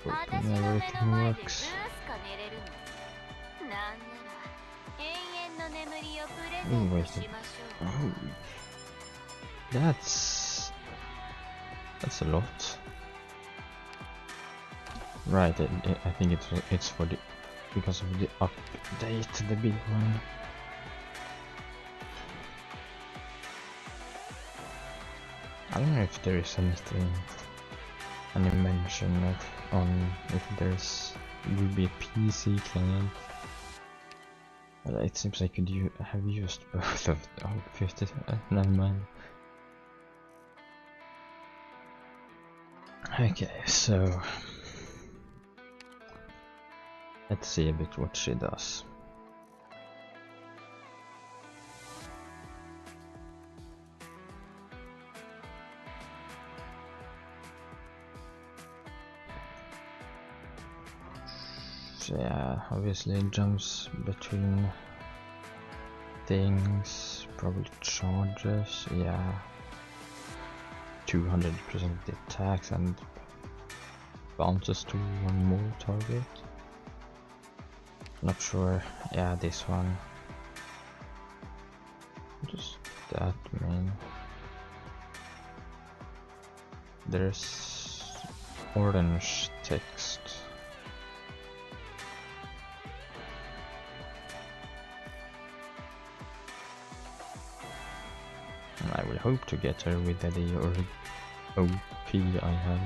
hoping everything works. Wait. Oh. That's a lot. Right, I think it's for the because of the update, the big one. I don't know if there is any mention on if there's will be a PC client. But it seems I could have used both of the 50. Never mind. Okay, so let's see a bit what she does. So yeah, obviously it jumps between things, probably charges, yeah. 200% of the attacks and bounces to one more target. Not sure, yeah, this one. Just that main. There's orange text. I will hope to get her with the OP I have.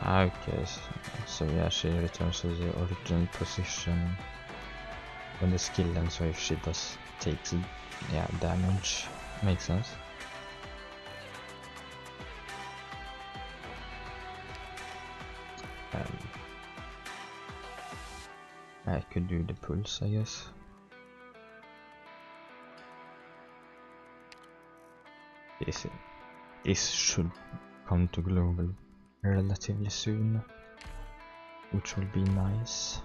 Okay, so yeah, she returns to the original position when the skill ends, so if she takes yeah, damage, makes sense. I could do the pulse, I guess. This should come to global relatively soon, which will be nice.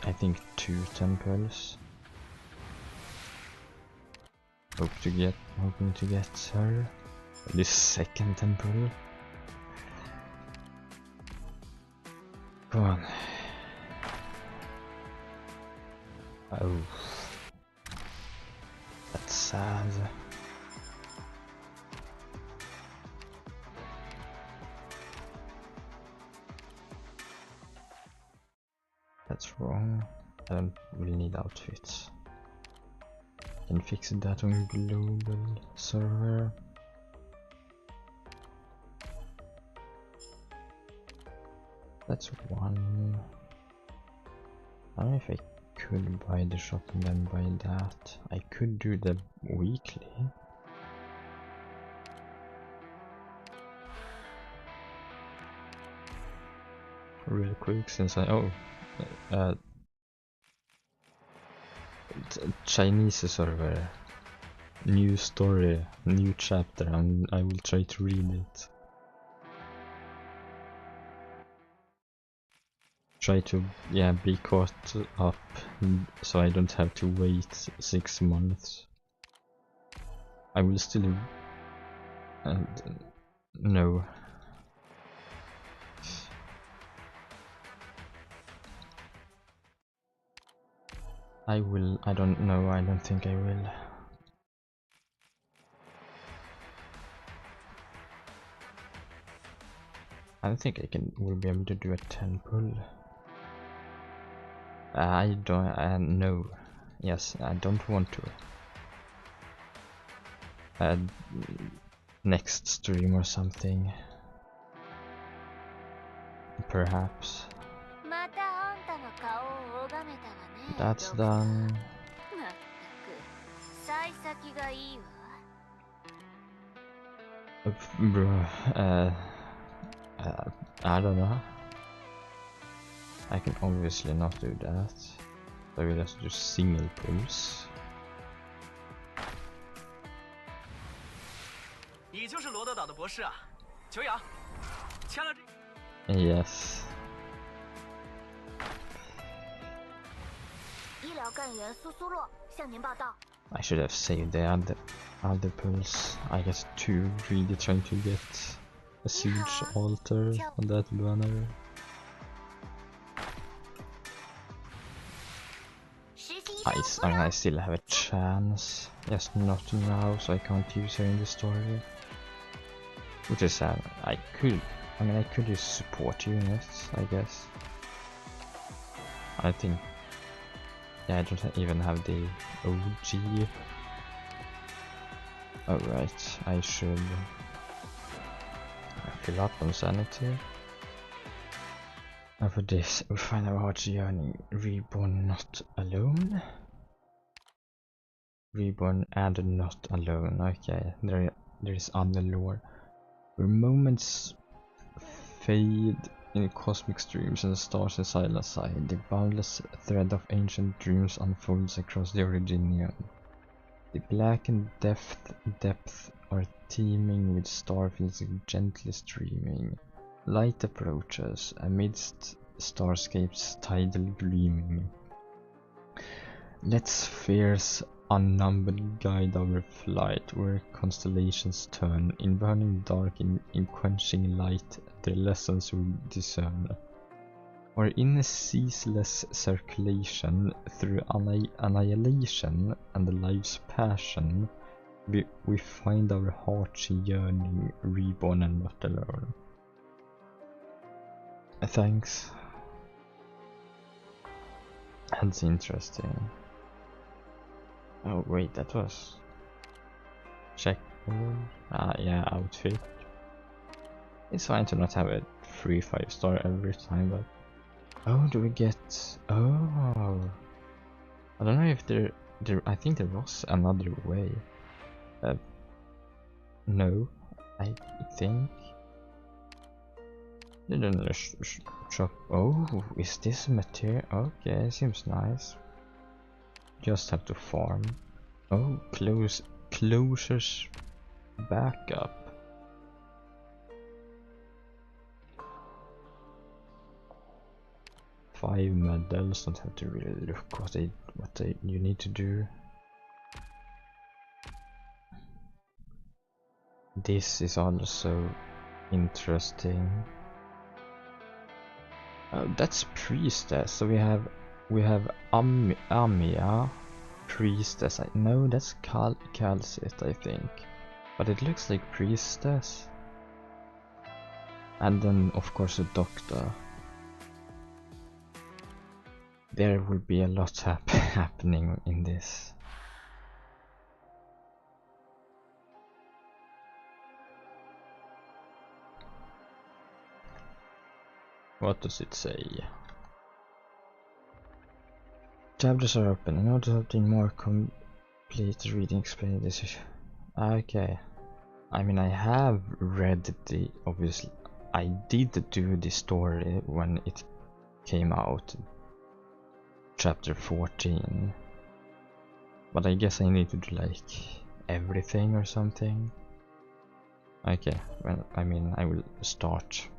I think 2 temples. Hoping to get her. This second temple. Come on. Oh. That's sad. That's wrong. I don't really need outfits. Can fix that on global server. That's one. I don't know if I could buy the shop and then buy that. I could do the weekly. Real quick, since Chinese server, new story, new chapter, and I will try to read it. Try to, yeah, be caught up so I don't have to wait 6 months. I will still no. I don't know, I don't think I will. I don't think will be able to do a 10 pull. I don't, no. Yes, I don't want to. Next stream or something. Perhaps. That's done. Bruh, I don't know. I can obviously not do that. I will just do single pulls. Yes. 医疗干员苏苏洛向您报道。I should have saved the other pulse. I guess too greedy trying to get a siege altar on that banner. I still have a chance, just not now, so I can't use her in the story. Which is sad. I could use support units, I guess. I think, yeah, I don't even have the OG. Oh right, I should fill up on sanity. And for this, we find our heart's yearning. Reborn not alone. Reborn and not alone. Okay, there is other lore. Where moments fade in cosmic streams and the stars in silent side, the boundless thread of ancient dreams unfolds across the Originium. The blackened depth are teeming with starfields gently streaming. Light approaches amidst starscapes tidal gleaming. Let spheres unnumbered guide our flight, where constellations turn in burning dark, in quenching light, their lessons we discern. Or in a ceaseless circulation through annihilation and the life's passion, we find our hearts yearning, reborn and not alone. Thanks. That's interesting. Oh wait, that was check. Yeah, outfit. It's fine to not have a free 5-star every time, but oh, do we get? Oh, I don't know if there. I think there was another way. No, I think. Shop. Oh, is this material? Okay, seems nice. Just have to farm. Oh, closures backup. Five medals. Don't have to really look what you need to do. This is also interesting. Oh, that's priestess. So we have Amia, priestess. No, that's Calcit, I think. But it looks like priestess. And then of course a doctor. There will be a lot happening in this. What does it say? Chapters are open. In order to obtain more complete reading, explain this. Okay. I mean, I have read the, obviously, I did do the story when it came out. Chapter 14. But I guess I need to do like everything or something. Okay, well, I mean, I will start.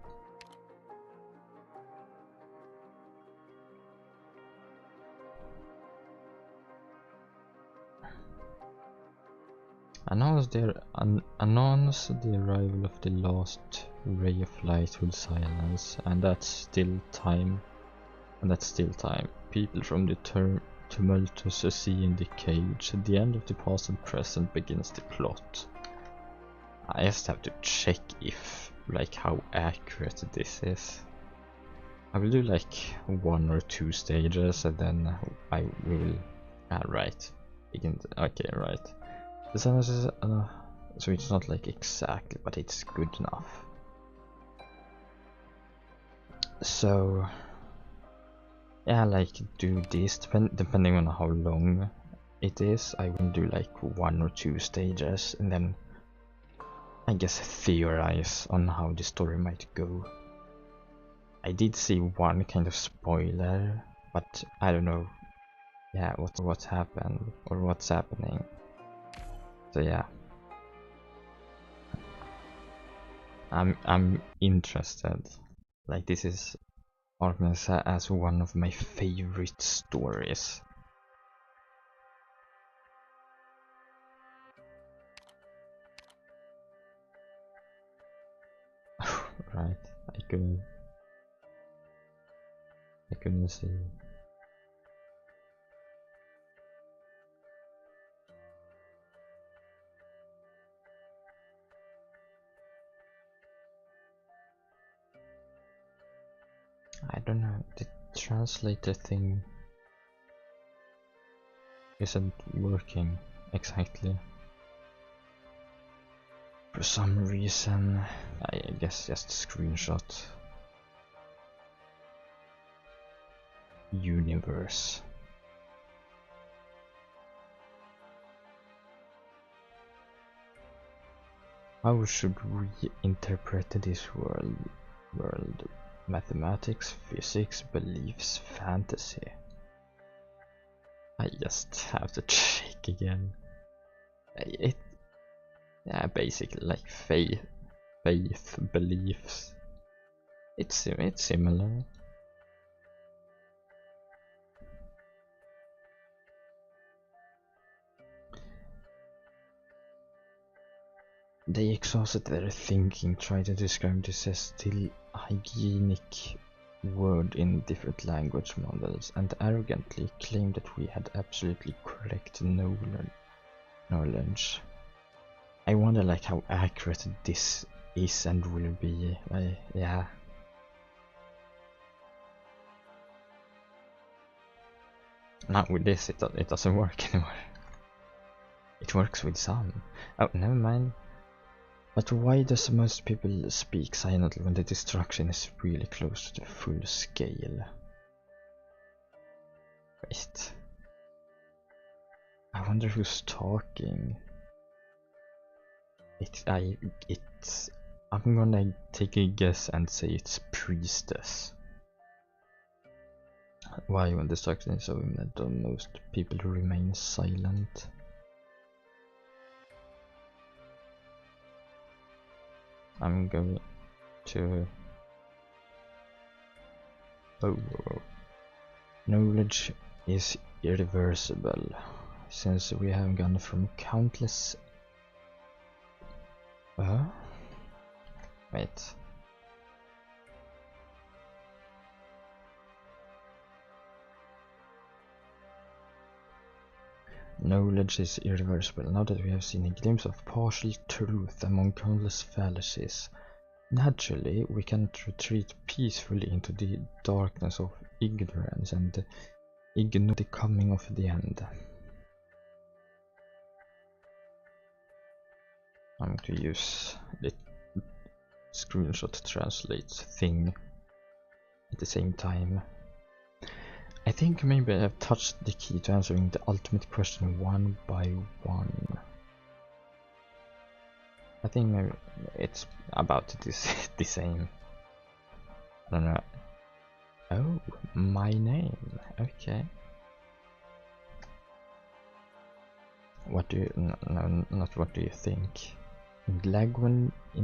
Announce the arrival of the last ray of light with silence, and that's still time. People from the tumultuous sea in the cage. At the end of the past and present begins the plot. I just have to check if, like, how accurate this is. I will do like 1 or 2 stages, and then I will. Right. Okay, right. The sentence is, so it's not like exactly, but it's good enough. So, yeah, like do this, depending on how long it is. I will do like 1 or 2 stages, and then I guess theorize on how the story might go. I did see one kind of spoiler, but I don't know, yeah, what happened or what's happening. So yeah, I'm interested. Like, this is Arknights as one of my favorite stories. right? I couldn't see. I don't know, the translator thing isn't working exactly. For some reason, I guess just screenshot. Universe. How should we interpret this world? Mathematics, physics, beliefs, fantasy. I just have to check again. Yeah, basically like faith, beliefs. It's similar. They exhausted their thinking, tried to describe this as still hygienic word in different language models, and arrogantly claimed that we had absolutely correct knowledge. I wonder like how accurate this is and will be. Yeah. Not with this, it doesn't work anymore. It works with some. Oh, never mind. But why does most people speak silently when the destruction is really close to the full scale? Wait. I wonder who's talking. I'm gonna take a guess and say it's priestess. Why, when destruction is so imminent, do most people remain silent? I'm going to... Oh. Knowledge is irreversible, since we have gone from countless... Wait. Knowledge is irreversible. Now that we have seen a glimpse of partial truth among countless fallacies, naturally we cannot retreat peacefully into the darkness of ignorance and ignore the coming of the end. I'm going to use the screenshot translate thing at the same time. I think maybe I have touched the key to answering the ultimate question one by one. I think maybe it's about the same. I don't know. Oh, my name. Okay. What do you... No, not what do you think. In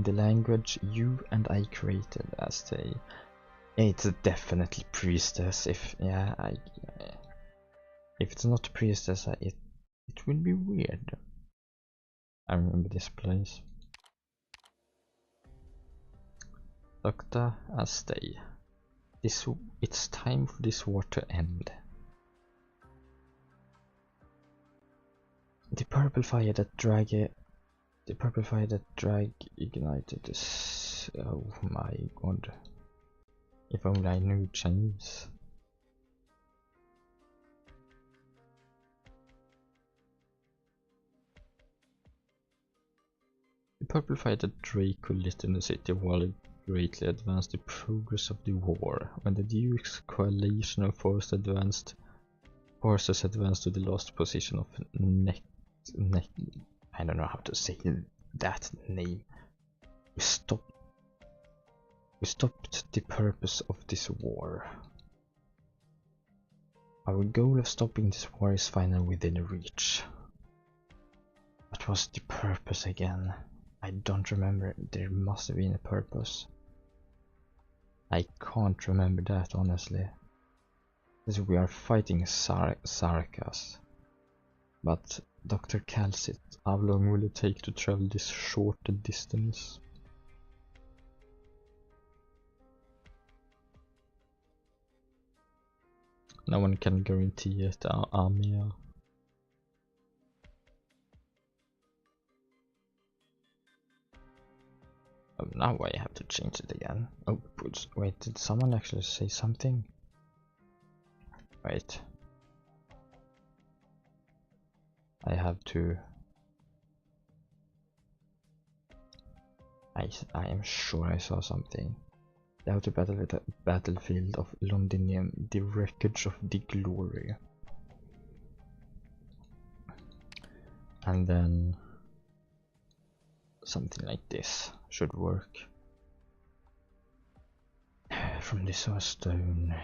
the language you and I created, Asteii. It's definitely priestess. If it's not priestess, it will be weird. I remember this place. Dr. Asteii. It's time for this war to end. The purple fire that drag ignited this. Oh my god. If only I knew Chinese. The purple fire that Draco lit in the city while it greatly advanced the progress of the war. When the Duke's coalition of forces advanced to the last position of I don't know how to say that name. We stopped the purpose of this war. Our goal of stopping this war is finally within reach. What was the purpose again? I don't remember. There must have been a purpose. I can't remember that honestly. Because we are fighting Sarkas. But Dr. Calcit, how long will it take to travel this short distance? No one can guarantee it, Amia. Oh, now I have to change it again. Oh, wait, did someone actually say something? Wait. I have to... I am sure I saw something. They have to battle with the battlefield of Londinium, the wreckage of the glory. And then something like this should work. From the source stone,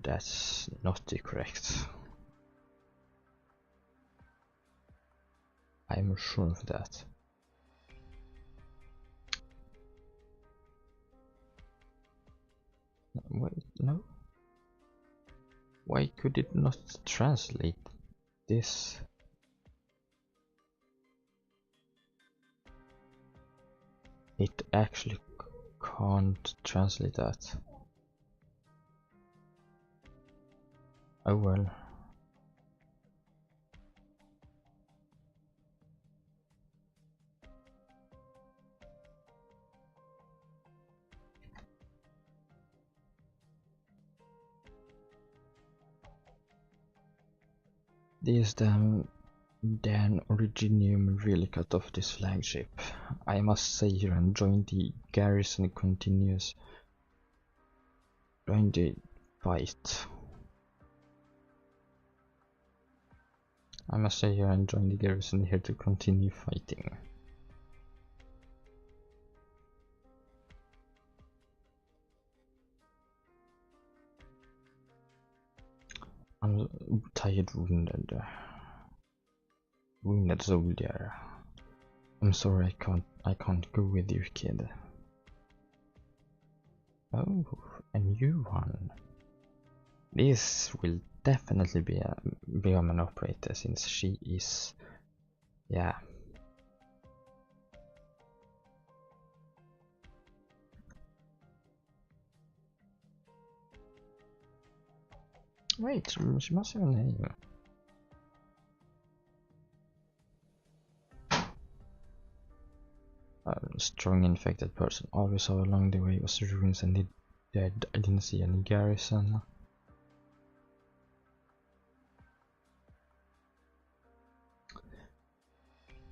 that's not the correct. I'm sure of that. Wait, no? Why could it not translate this? It actually can't translate that. Oh well. These damn Originium really cut off this flagship. I must stay here and join the garrison continues. Join the fight. I must stay here and join the garrison here to continue fighting. I'm tired, wounded soldier. I'm sorry, I can't go with you, kid. Oh, a new one. This will definitely be a woman operator since she is, yeah. Wait, she must have a name. Strong infected person. All we saw along the way was ruins and the dead. I didn't see any garrison.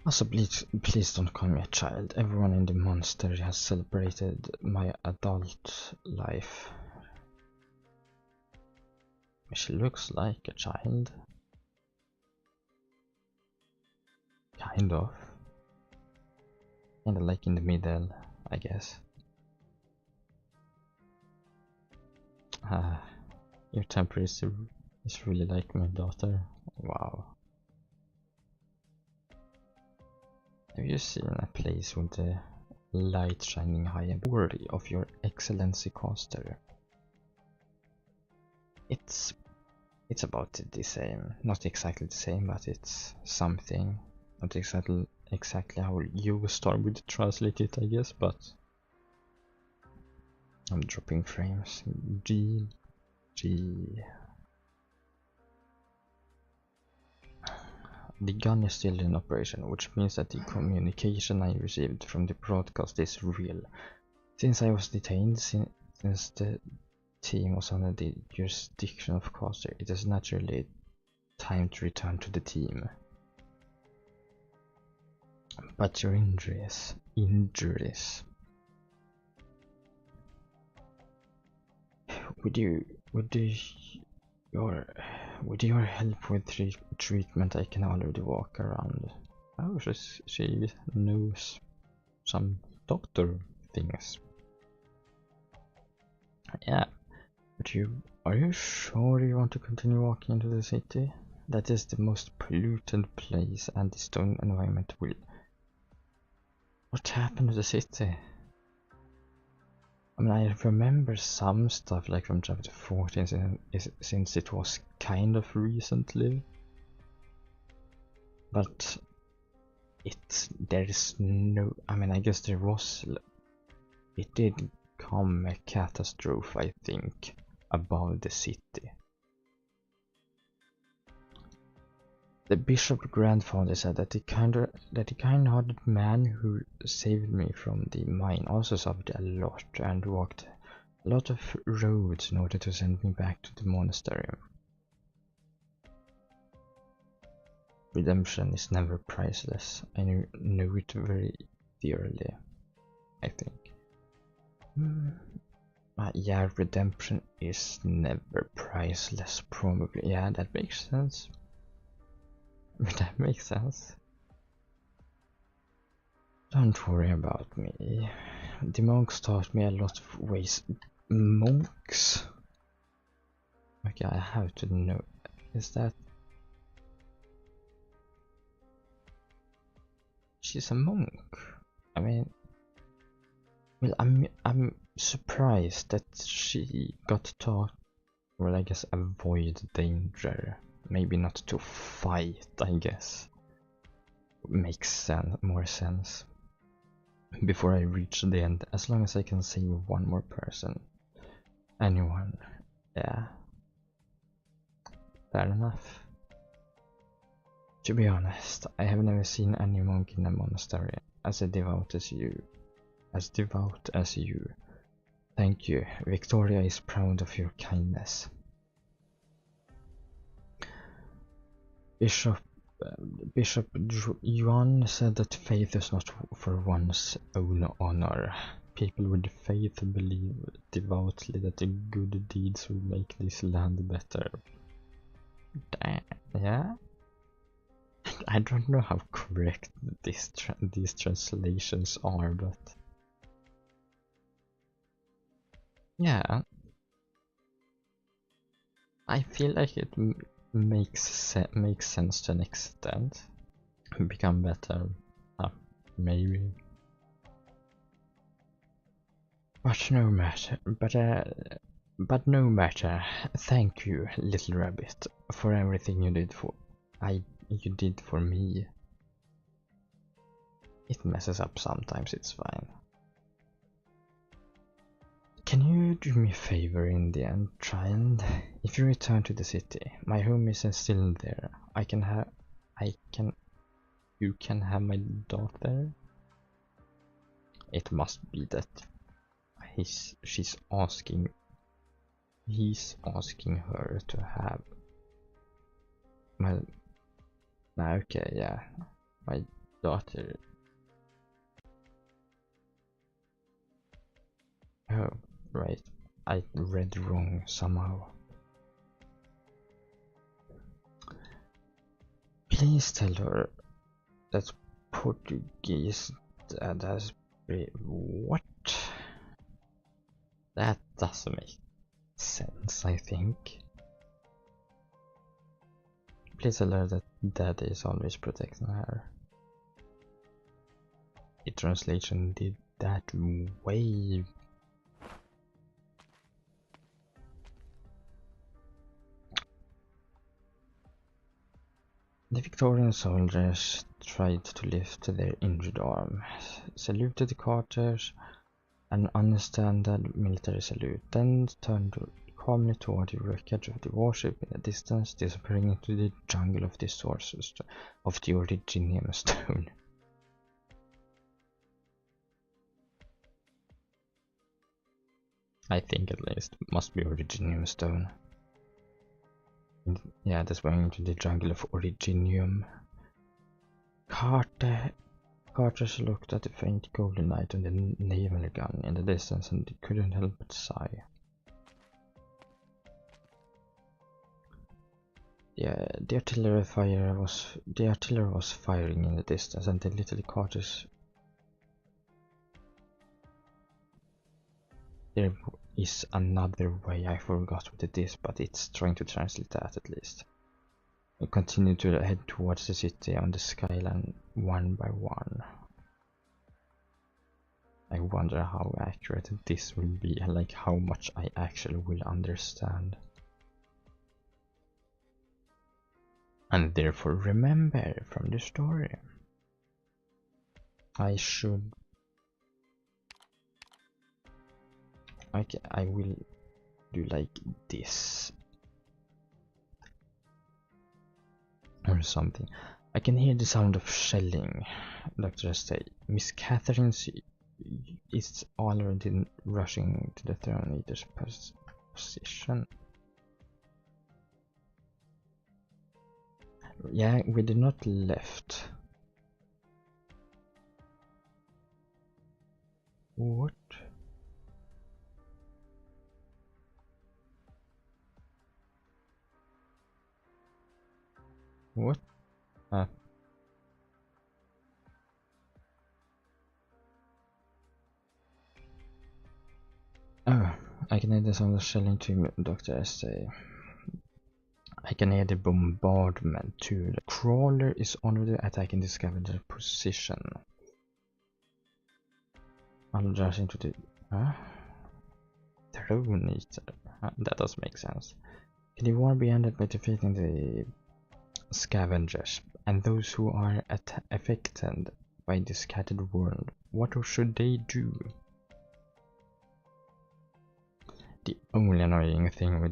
Also, please don't call me a child. Everyone in the monastery has celebrated my adult life. She looks like a child. Kind of. Kinda like in the middle, I guess. Your temper is really like my daughter. Wow. Have you seen a place with the light shining high and worthy of your excellency, caster? It's about the same. Not exactly the same, but it's something. Not exactly how you start would translate it, I guess, but I'm dropping frames. G. The gun is still in operation, which means that the communication I received from the broadcast is real. Since I was detained, since the team was under the jurisdiction of Caster, it is naturally time to return to the team. But your injuries. With your help with treatment, I can already walk around. Oh, she knows some doctor things. Yeah, but are you sure you want to continue walking into the city? That is the most polluted place, and the stone environment will... What happened to the city? I mean, I remember some stuff like from chapter 14 since it was kind of recently. But there is no, I mean, I guess there was, it did come a catastrophe, I think, above the city. The bishop grandfather said that the kind-hearted man who saved me from the mine also suffered a lot and walked a lot of roads in order to send me back to the monastery. Redemption is never priceless. I know it very dearly, I think. Yeah, redemption is never priceless, probably. Yeah, that makes sense. That makes sense. Don't worry about me. The monks taught me a lot of ways. Monks? Okay, I have to know. Is that... She's a monk? I mean... Well, I'm surprised that she got taught... Well, I guess avoid danger. Maybe not to fight, I guess. Makes more sense. Before I reach the end, as long as I can save one more person. Anyone. Yeah. Fair enough. To be honest, I have never seen any monk in a monastery as devout as you. Thank you. Victoria is proud of your kindness. Bishop Yuan said that faith is not for one's own honor. People with faith believe devoutly that the good deeds will make this land better. Yeah? I don't know how correct these translations are, but... Yeah. I feel like it makes sense to an extent. Become better. Maybe. But no matter. But no matter. Thank you, little rabbit, for everything you did for me. It messes up sometimes, it's fine. Can you do me a favor in the end, try and... If you return to the city, my home is still there. You can have my daughter? It must be that he's asking her to have my... Okay, yeah. My daughter. Oh, right. I read wrong somehow. Please tell her that Portuguese dad has been... What? That doesn't make sense, I think. Please tell her that Dad is always protecting her. The translation did that way. The Victorian soldiers tried to lift their injured arm, saluted the carters, an unstandard military salute, then turned calmly toward the wreckage of the warship in the distance, disappearing into the jungle of the sources of the Originium stone. I think at least must be Originium stone. Yeah, that's going into the jungle of Originium. Carters looked at the faint golden light on the naval gun in the distance and couldn't help but sigh. Yeah, the artillery was firing in the distance, and the little Carters. There is another way, I forgot what it is, but it's trying to translate that at least. We continue to head towards the city on the skyline one by one. I wonder how accurate this will be, like how much I actually will understand. And therefore remember from the story. I should... Okay, I will do like this. or something. I can hear the sound of shelling, Dr. Asteii. Miss Catherine is already rushing to the throne eater's position. Yeah, we did not left. What? What? Oh, I can hear the sound of shelling to Dr. Asteii. I can hear the bombardment too. The crawler is already attacking the scavenger position. I'll rush into the throne eater. That does make sense. Can the war be ended by defeating the scavengers and those who are affected by the scattered world? What should they do? The only annoying thing with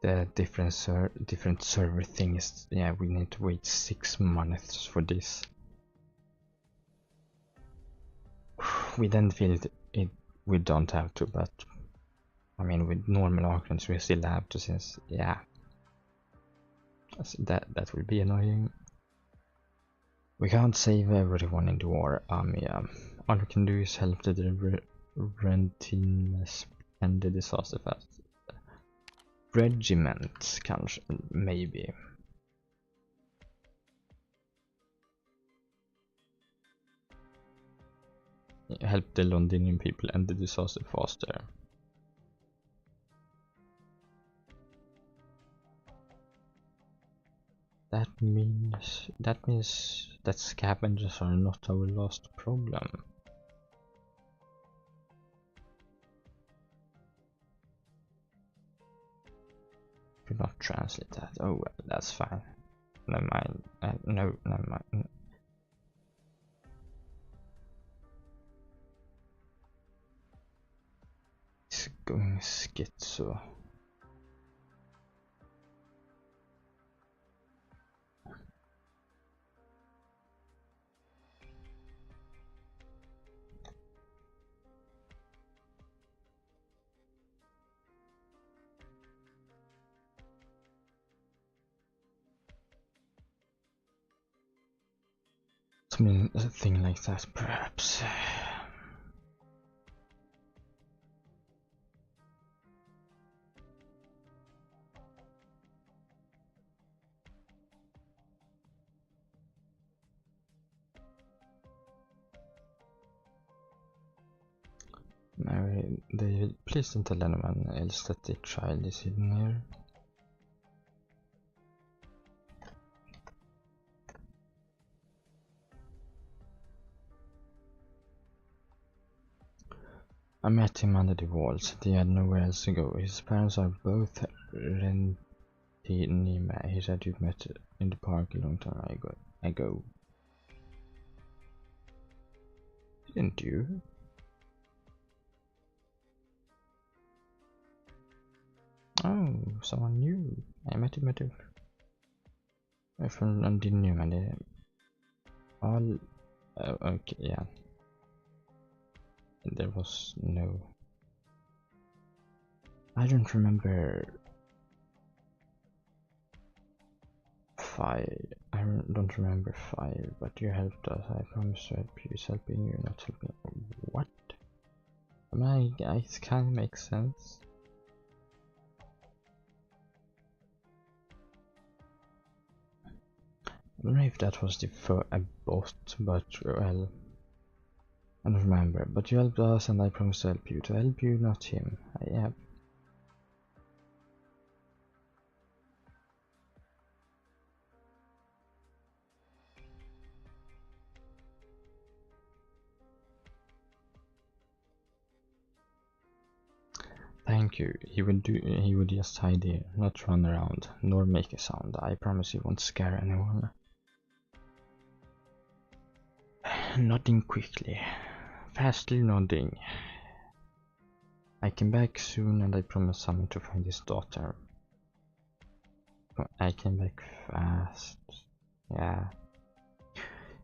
the different server things, yeah, we need to wait 6 months for this. We then feel it we don't have to, but I mean with normal Arknights we still have to, since yeah, that will be annoying. We can't save everyone in the war army. All we can do is help the Rentiness and the disaster fast. Regiments, kanske, maybe. Help the Londinian people and the disaster faster. That means that scavengers are not our last problem. Do not translate that. Oh well, that's fine. Never mind. No, never mind. It's going schizo. Something like that, perhaps. Mary, David, please don't tell anyone else that the child is hidden here. I met him under the walls. He had nowhere else to go. His parents are both Rentinima. He said you met in the park a long time ago. Didn't you? Oh, someone new. I met him at a friend and didn't know and all. Okay, yeah. There was no. I don't remember. Fire. I don't remember fire, but you helped us. I promise to help you. Is helping you, not helping. What? I mean, it kind of makes sense. I don't know if that was a bot, but well, I don't remember. But you helped us, and I promise to help you. To help you, not him. I have. Thank you. He would just hide here, not run around, nor make a sound. I promise he won't scare anyone. Nodding quickly. Fastly nodding. I came back soon and I promised someone to find his daughter. I came back fast. Yeah.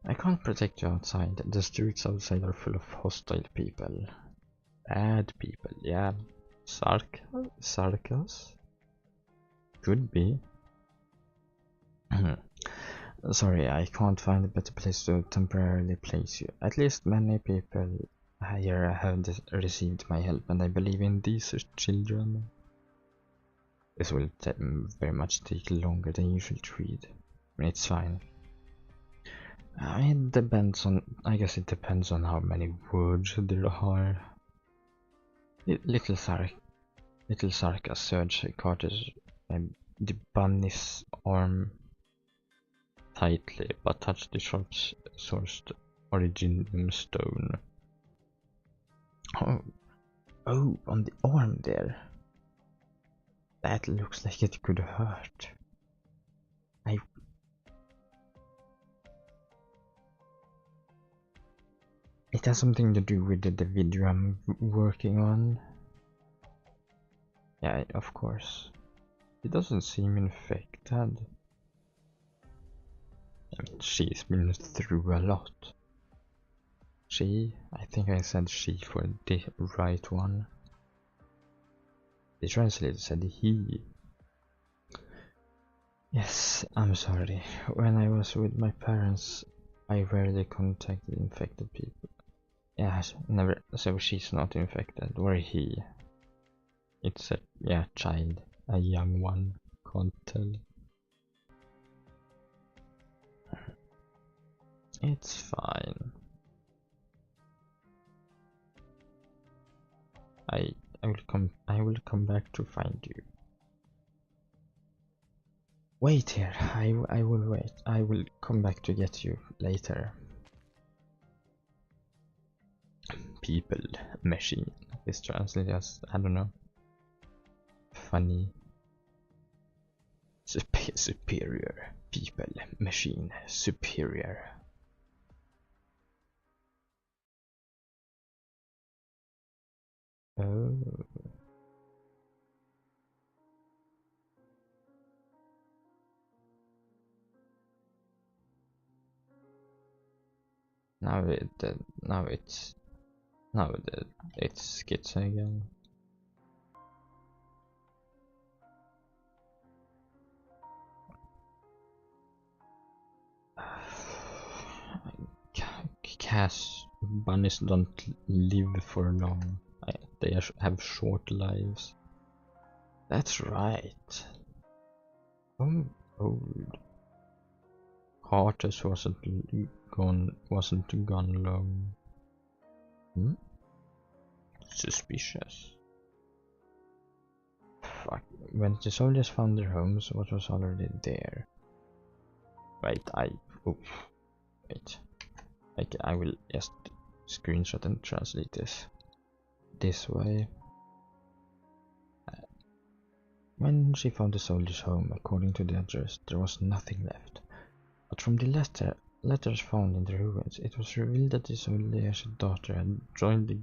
I can't protect you outside. The streets outside are full of hostile people. Bad people, yeah. Sarkas? Could be. Sorry, I can't find a better place to temporarily place you. At least many people here have received my help, and I believe in these children. This will very much take longer than usual to read. I mean, it's fine. It depends on. I guess it depends on how many words there are. Little Sarka surged Carter's the bunny's arm tightly, but touched the sharp-sourced originium stone. Oh, on the arm there. That looks like it could hurt. It has something to do with the video I'm working on. Yeah, of course. It doesn't seem infected. I mean, she's been through a lot. She? I think I said she for the right one. The translator said he. Yes, I'm sorry. When I was with my parents, I rarely contacted infected people. Yeah, never. So she's not infected, or he. It's a child, a young one. Can't tell. It's fine. I will come back to find you. Wait here. I will wait. I will come back to get you later. People, machine. This translated as, I don't know. Funny. Superior. People, machine, superior. Oh. Now it's schizo again. Cash bunnies don't live for long. They have short lives. That's right. Old. Carter's wasn't gone long. Suspicious. Fuck. When the soldiers found their homes, what was already there? Wait, I will just screenshot and translate this way. When she found the soldier's home, according to the address, there was nothing left. But from the letters found in the ruins, it was revealed that the soldier's daughter had joined the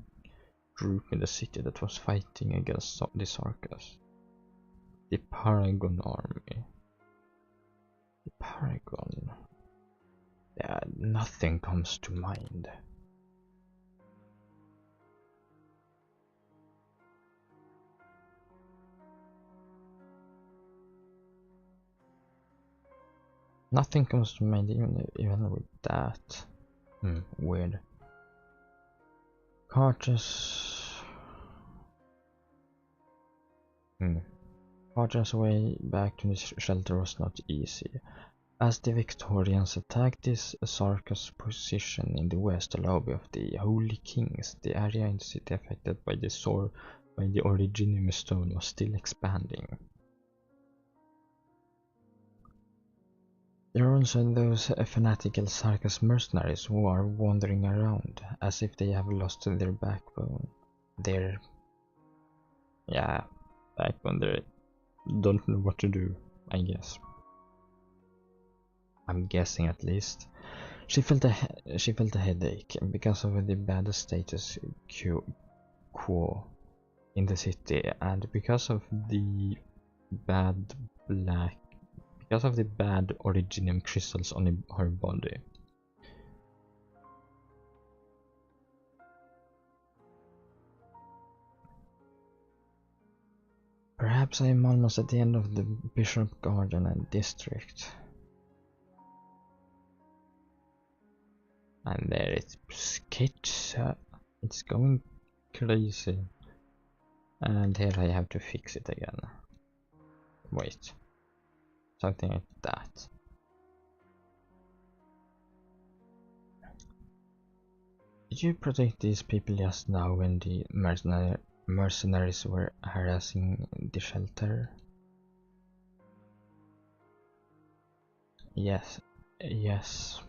group in the city that was fighting against the Sarkas. The Paragon Army. The Paragon. Yeah, nothing comes to mind. Nothing comes to mind even with that. Weird. Carter's way back to the shelter was not easy. As the Victorians attacked this Sarkas position in the west, the lobby of the Holy Kings, the area in the city affected by the Originium Stone was still expanding. There are also those fanatical Sarkas mercenaries who are wandering around, as if they have lost their backbone. Backbone, they don't know what to do, I guess. I'm guessing at least. She felt a headache because of the bad status quo in the city, and because of the bad black because of the bad originium crystals on her body. Perhaps I am almost at the end of the Bishop Garden and district. And there it's Kitsch. It's going crazy. And here I have to fix it again. Wait. Something like that. Did you protect these people just now when the mercenaries were harassing the shelter? Yes, yes.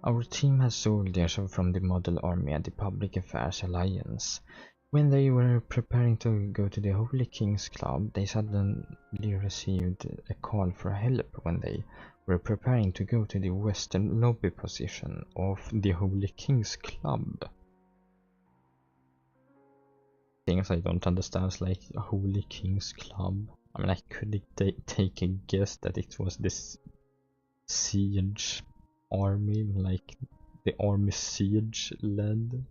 Our team has soldiers from the Model Army and the Public Affairs Alliance. When they were preparing to go to the Holy King's Club, they suddenly received a call for help when they were preparing to go to the western lobby position of the Holy King's Club. Things I don't understand, like Holy King's Club. I mean, I could take a guess that it was this siege army, like the army siege led,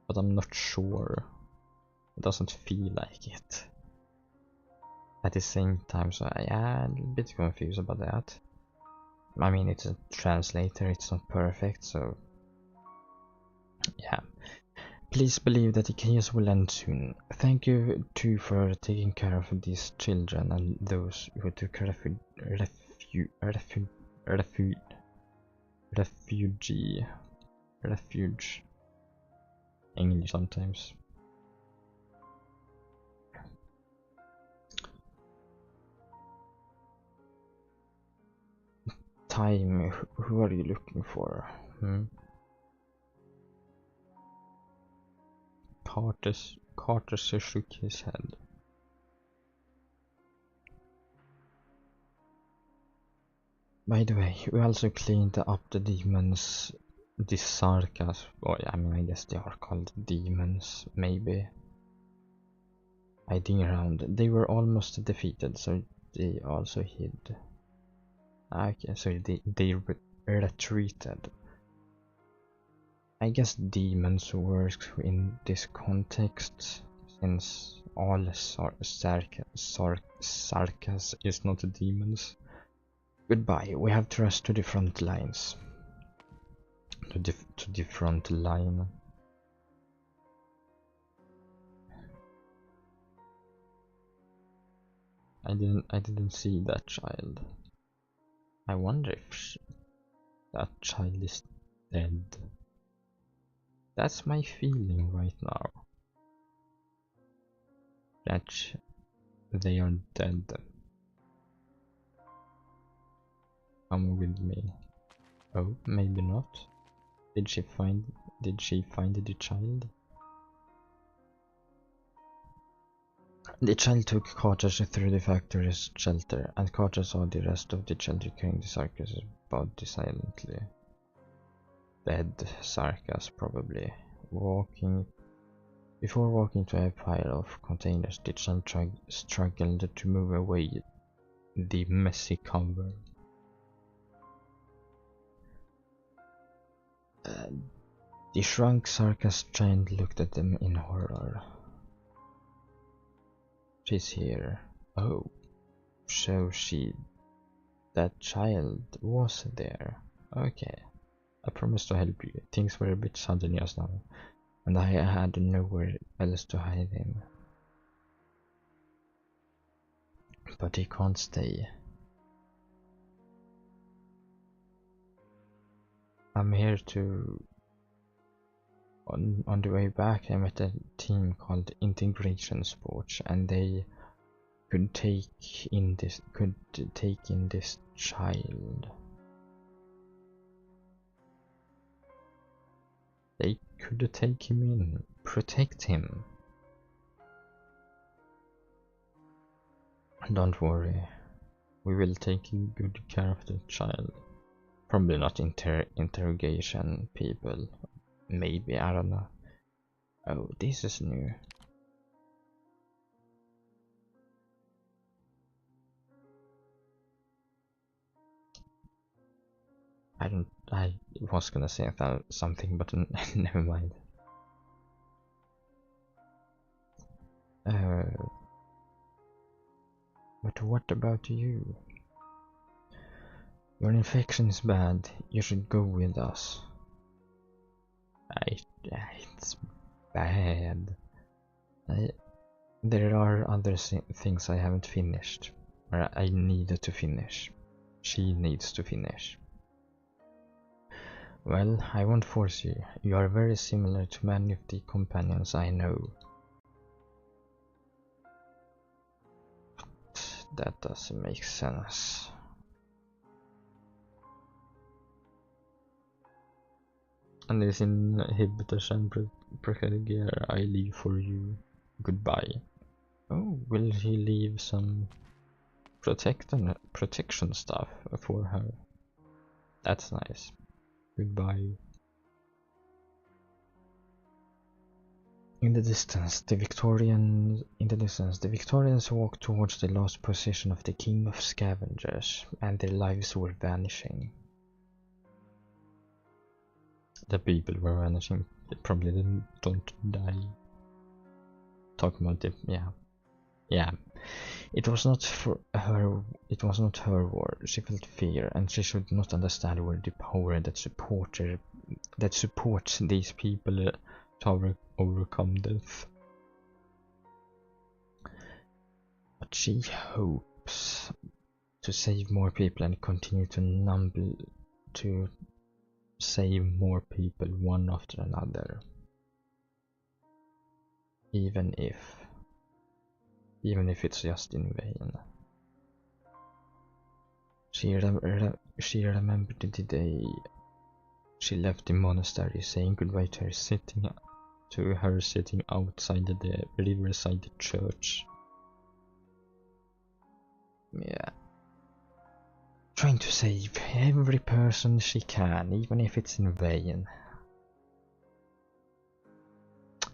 but I'm not sure. It doesn't feel like it. At the same time, so I am a bit confused about that. I mean, it's a translator, it's not perfect, so yeah. Please believe that the chaos will end soon. Thank you too for taking care of these children and those who took refuge. English sometimes. Time, who are you looking for? Carter shook his head. By the way, we also cleaned up the demons, the Sarkas. Oh, I mean, I guess they are called demons, maybe. Hiding around. They were almost defeated, so they also hid. Okay, so they retreated. I guess demons work in this context, since all Sarkas is not demons. Goodbye, we have to rush to the front lines. To the front line. I didn't see that child. I wonder if that child is dead. That's my feeling right now. That they are dead. Come with me. Oh, maybe not. Did she find the child? The child took Carter through the factory's shelter, and Carter saw the rest of the children carrying the Sarkas' body silently. Dead Sarkas, probably. Before walking to a pile of containers, the child struggled to move away the messy cover. The shrunk Sarkas giant looked at them in horror. She's here. Oh, so that child was there. Okay. I promised to help you. Things were a bit sudden just now, and I had nowhere else to hide him. But he can't stay. I'm here to... On the way back I met a team called Integration Sports, and they could take in this child. They could take him in, protect him. Don't worry, we will take good care of the child. Probably not interrogation people. Maybe, I don't know. Oh, this is new. I was gonna say something, but never mind. But what about you? Your infection is bad. You should go with us. It's bad. There are other things I haven't finished, or I needed to finish. She needs to finish. Well, I won't force you. You are very similar to many of the companions I know. That doesn't make sense. And these inhibitors and protective gear I leave for you. Goodbye. Oh, will he leave some protection stuff for her? That's nice. Goodbye. In the distance, the Victorians walked towards the lost position of the King of Scavengers, and their lives were vanishing. The people were vanishing. They probably don't die. Talking about it, yeah. It was not her war. She felt fear, and she should not understand where the power that supports these people to overcome death. But she hopes to save more people and continue to save more people one after another. Even if it's just in vain. She remembered the day she left the monastery, saying goodbye to her sitting outside the riverside church. Yeah. Trying to save every person she can, even if it's in vain.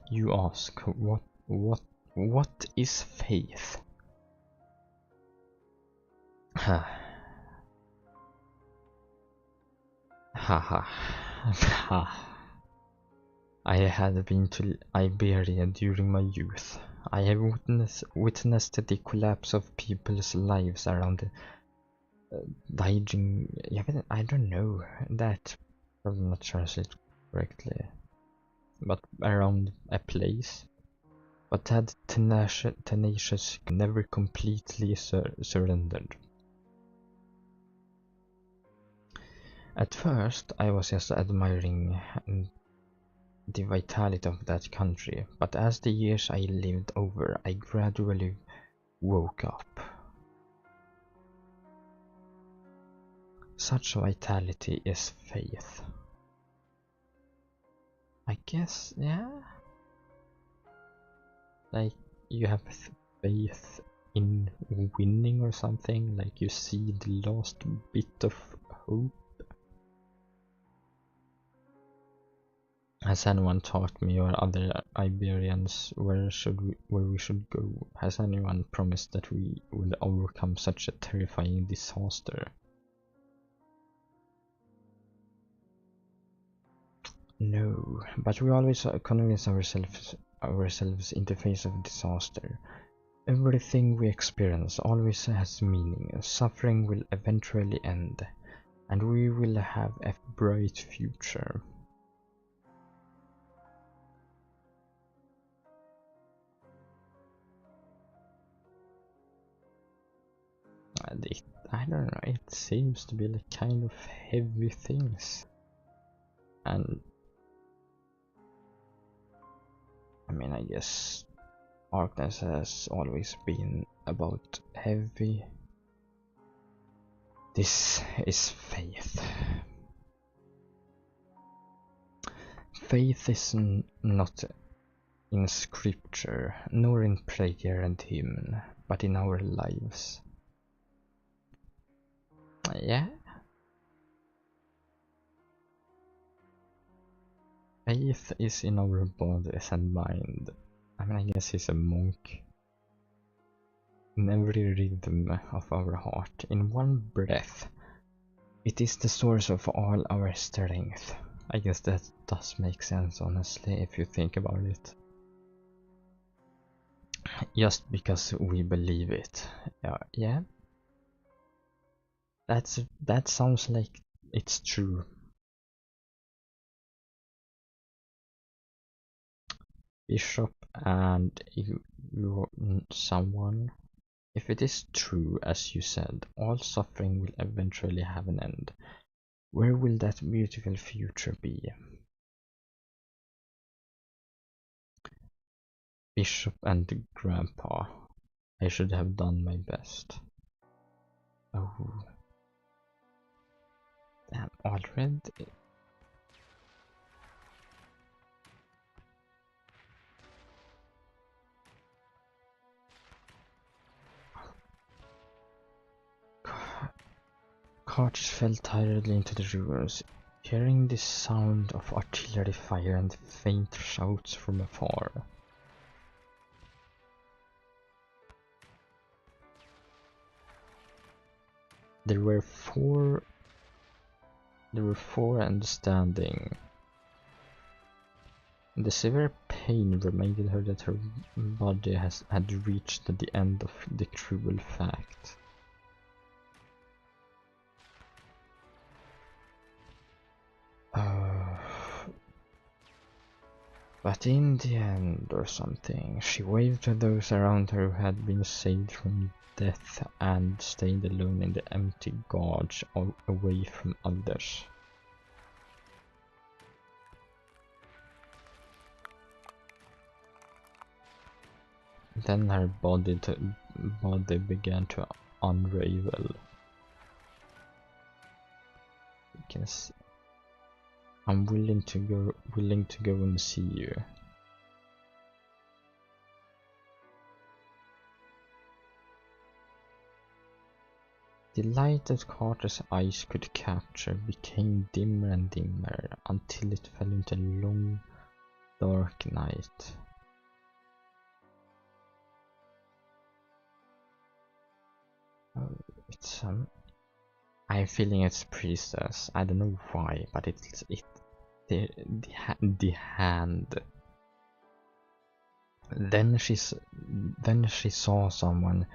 You ask, what is faith? I had been to Iberia during my youth. I have witnessed the collapse of people's lives around I don't know that. I'm not translate correctly, but around a place. But that tenacious never completely surrendered. At first, I was just admiring the vitality of that country, but as the years I lived over, I gradually woke up. Such vitality is faith. I guess, yeah. Like, you have faith in winning or something, like you see the last bit of hope. Has anyone taught me or other Iberians where we should go? Has anyone promised that we will overcome such a terrifying disaster? No, but we always convince ourselves in the face of disaster. Everything we experience always has meaning. Suffering will eventually end, and we will have a bright future. I don't know, it seems to be like kind of heavy things. And I mean, I guess Arknights has always been about heavy. This is faith. Faith is not in scripture, nor in prayer and hymn, but in our lives. Yeah. Faith is in our bodies and mind. I mean, I guess he's a monk. In every rhythm of our heart, in one breath, It is the source of all our strength. I guess that does make sense, honestly, if you think about it. Just because we believe it. Yeah. That sounds like it's true. Bishop and someone. If it is true, as you said, all suffering will eventually have an end. Where will that beautiful future be? Bishop and Grandpa. I should have done my best. Oh. Damn, already? Carts fell tiredly into the ruins, hearing the sound of artillery fire and faint shouts from afar. There were four and standing. The severe pain reminded her that her body had reached the end of the cruel fact. But in the end, or something, she waved to those around her who had been saved from death and stayed alone in the empty gorge away from others. Then her body began to unravel. You can see. I'm willing to go and see you. The light that Carter's eyes could capture became dimmer and dimmer until it fell into a long, dark night. Oh, it's I'm feeling it's priestess. I don't know why, but it's the hand. Then she saw someone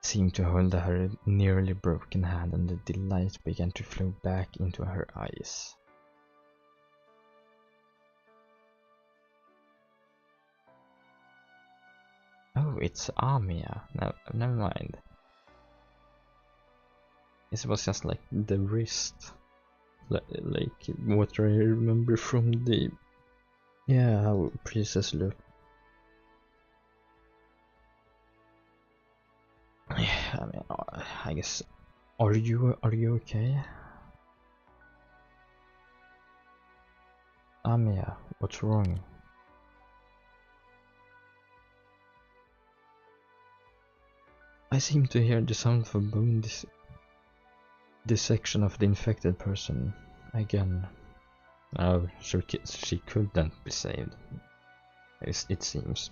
seem to hold her nearly broken hand, and the light began to flow back into her eyes. Oh, it's Amia. No, never mind. It was just like the wrist, like what I remember from the how priestess looked. I mean, I guess. Are you okay? Amia, what's wrong? I seem to hear the sound of a bone dissection of the infected person again. Oh, she couldn't be saved. It seems.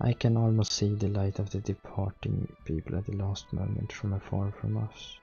I can almost see the light of the departing people at the last moment from afar from us.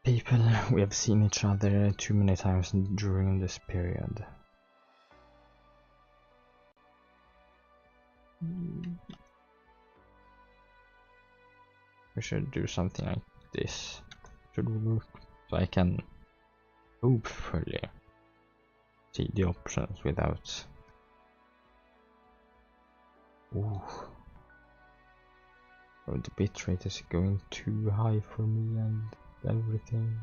People, we have seen each other too many times during this period. We should do something like this. Should work, so I can hopefully see the options without. Ooh. Oh, the bitrate is going too high for me and everything.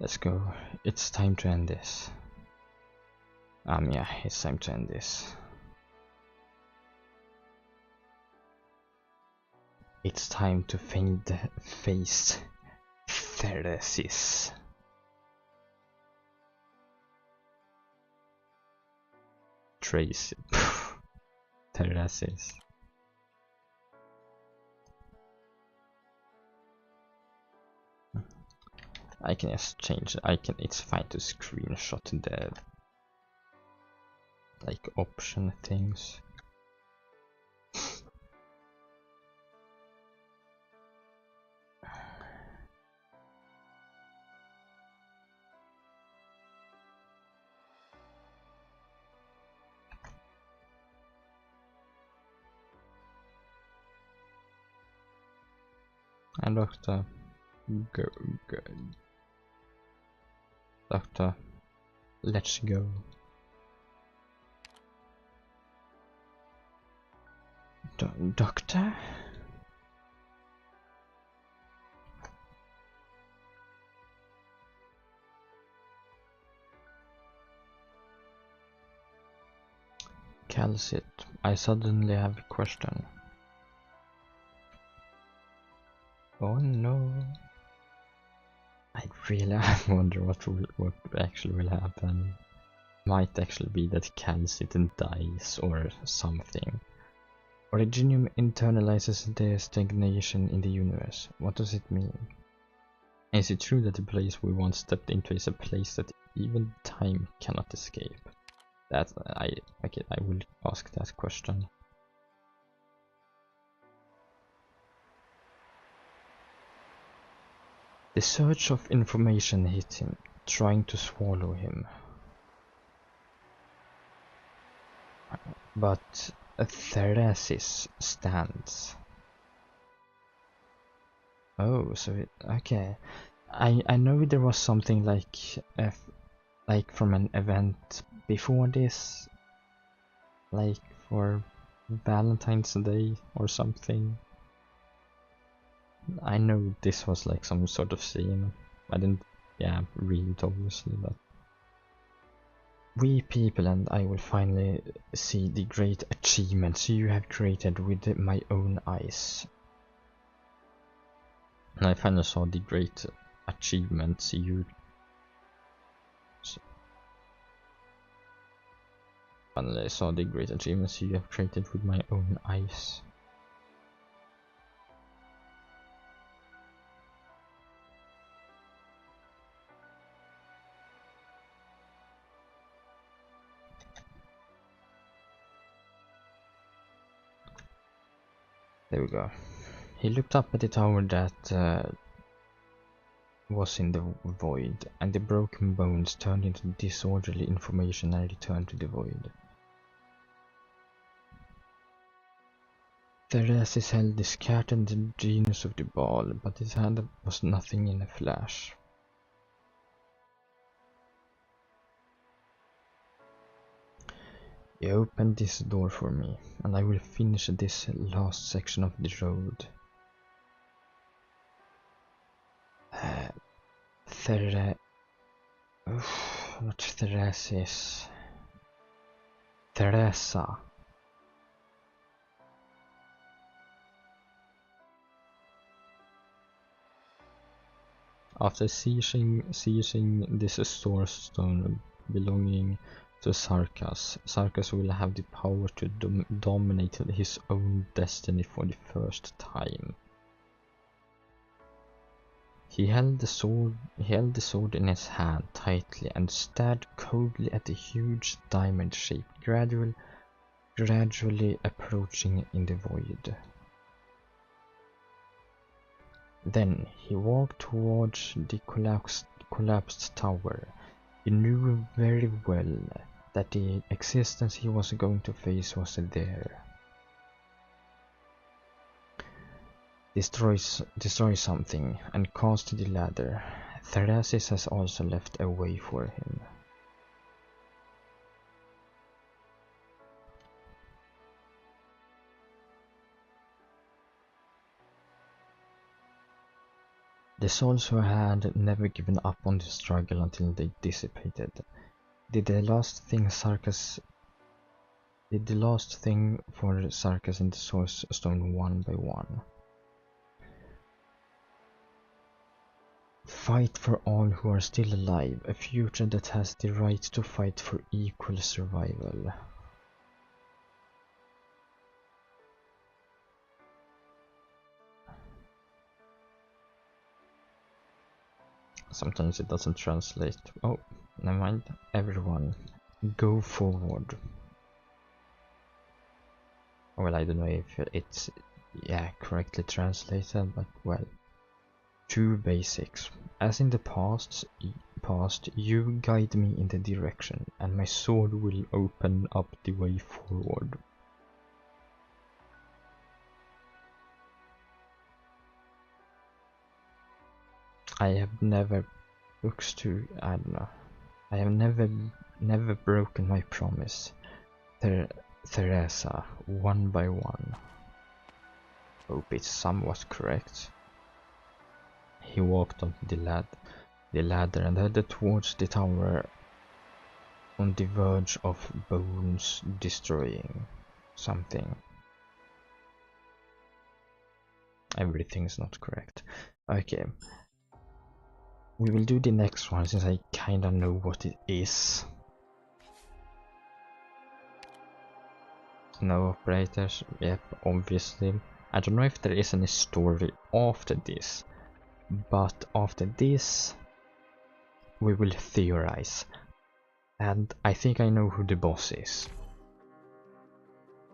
Let's go. It's time to end this. Yeah, it's time to end this. It's time to face Theorize. Trace. Theorize. I can just change it. It's fine to screenshot the like option things. And Doctor, go. Doctor, let's go. Doctor? Calcit, I suddenly have a question. Oh no. I really wonder what actually will happen. Might actually be that Calcit dies or something. Originium internalizes the stagnation in the universe. What does it mean? Is it true that the place we once stepped into is a place that even time cannot escape? That I will ask that question. The surge of information hit him, trying to swallow him. But a Theorize stands. Oh, so okay. I know there was something like from an event before this, like for Valentine's Day or something. I know this was like some sort of scene. I didn't, read it obviously, but we people and I will finally see the great achievements you have created with my own eyes. And I finally saw the great achievements you have created with my own eyes. There we go. He looked up at the tower that was in the void, and the broken bones turned into disorderly information and returned to the void. Theorize held the scattered genius of the ball, but his hand was nothing in a flash. You opened this door for me, and I will finish this last section of the road. Not Theorize. Teresa. After seizing this source stone belonging to Sarkas, Sarkas will have the power to dominate his own destiny for the first time. He held the sword in his hand tightly and stared coldly at the huge diamond shape gradually approaching in the void. Then he walked towards the collapsed tower. He knew very well that the existence he was going to face was there. Destroy something and cast the ladder. Theorize has also left a way for him. The souls who had never given up on the struggle until they dissipated. Did the last thing for Sarkas in the Source Stone one by one. Fight for all who are still alive, a future that has the right to fight for equal survival. Sometimes it doesn't translate. Oh, never mind. Everyone, go forward. Well, I don't know if it's correctly translated, but well. Two basics. As in the past, you guide me in the direction, and my sword will open up the way forward. I have never I have never broken my promise. Theresa, one by one. Hope it's somewhat correct. He walked on the ladder and headed towards the tower on the verge of Bones destroying something. Everything's not correct. Okay. We will do the next one since I kinda know what it is. No operators, yep, obviously. I don't know if there is any story after this, but after this we will theorize. And I think I know who the boss is.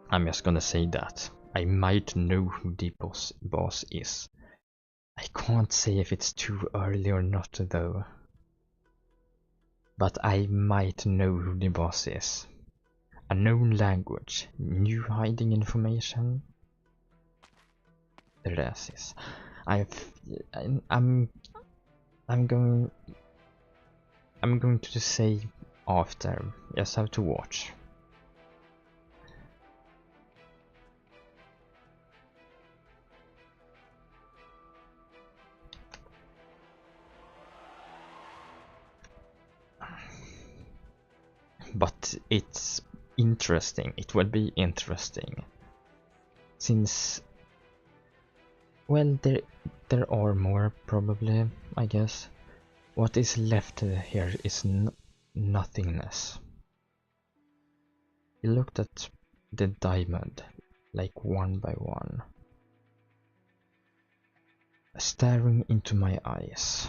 I'm just gonna say that. I might know who the boss is. I can't say if it's too early or not though. But I might know who the boss is. A known language, new hiding information. The rest is. I'm going to say after. Just have to watch. But it's interesting. It will be interesting. Since, well, there are more probably, I guess. What is left here is nothingness. He looked at the diamond, like one by one, staring into my eyes.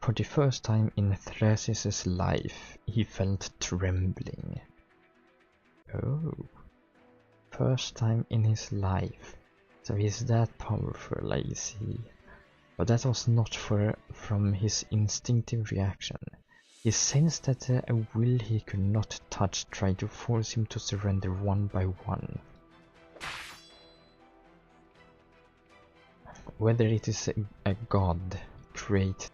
For the first time in Theresis's life, he felt trembling. Oh, first time in his life. So he's that powerful, I see. But that was not from his instinctive reaction. He sensed that a will he could not touch tried to force him to surrender one by one. Whether it is a god created,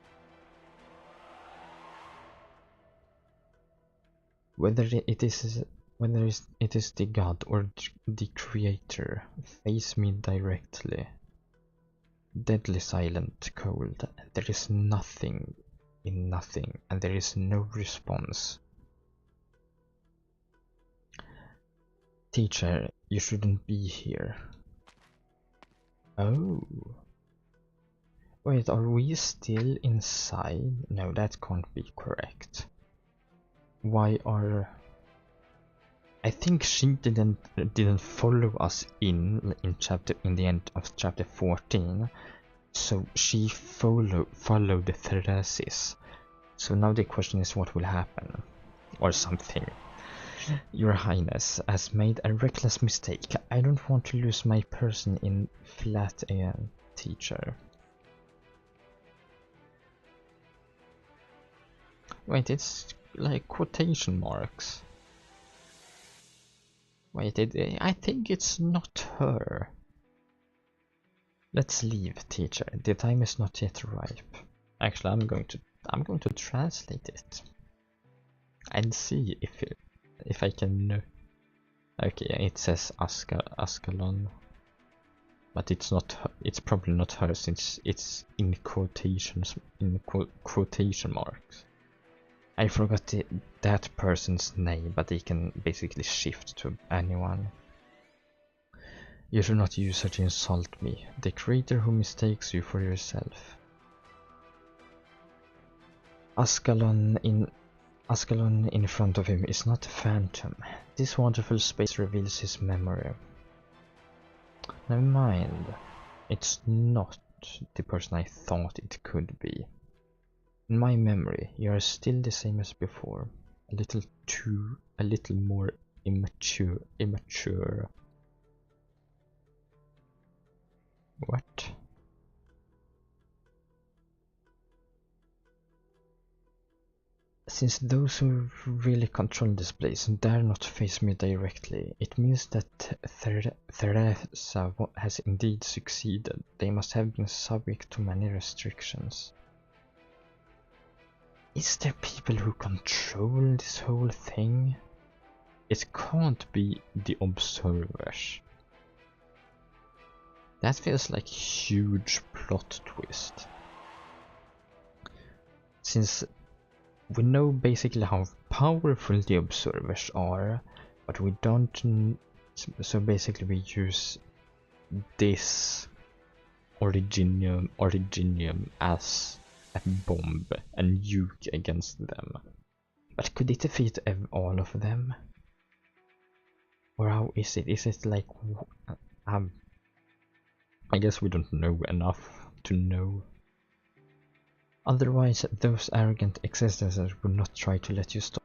whether it is the god or the creator, face me directly. Deadly silent, cold. There is nothing in nothing, and there is no response. Teacher, you shouldn't be here. Oh. Wait, are we still inside? No, that can't be correct. Why are... I think she didn't follow us in the end of chapter 14, so she followed the Theresis. So now the question is what will happen, or something. Your Highness has made a reckless mistake. I don't want to lose my person in flat teacher. Wait, it's like quotation marks. Wait, I think it's not her. Let's leave, teacher. The time is not yet ripe. Actually, I'm going to translate it and see if I can. Okay, it says Ascalon. but it's not. It's probably not her since it's in quotations, quotation marks. I forgot that person's name, but they can basically shift to anyone. You should not use her to insult me, the creator who mistakes you for yourself. Ascalon in front of him is not a phantom. This wonderful space reveals his memory. Never mind. It's not the person I thought it could be. In my memory, you are still the same as before. A little more immature. What? Since those who really control this place dare not face me directly, it means that Theresa has indeed succeeded. They must have been subject to many restrictions. Is there people who control this whole thing? It can't be the observers. That feels like a huge plot twist. Since we know basically how powerful the observers are, but we don't. So basically, we use this Originium as a bomb and nuke against them. But could it defeat all of them? Or how is it? Is it like I guess we don't know enough to know. Otherwise, those arrogant existences would not try to let you stop.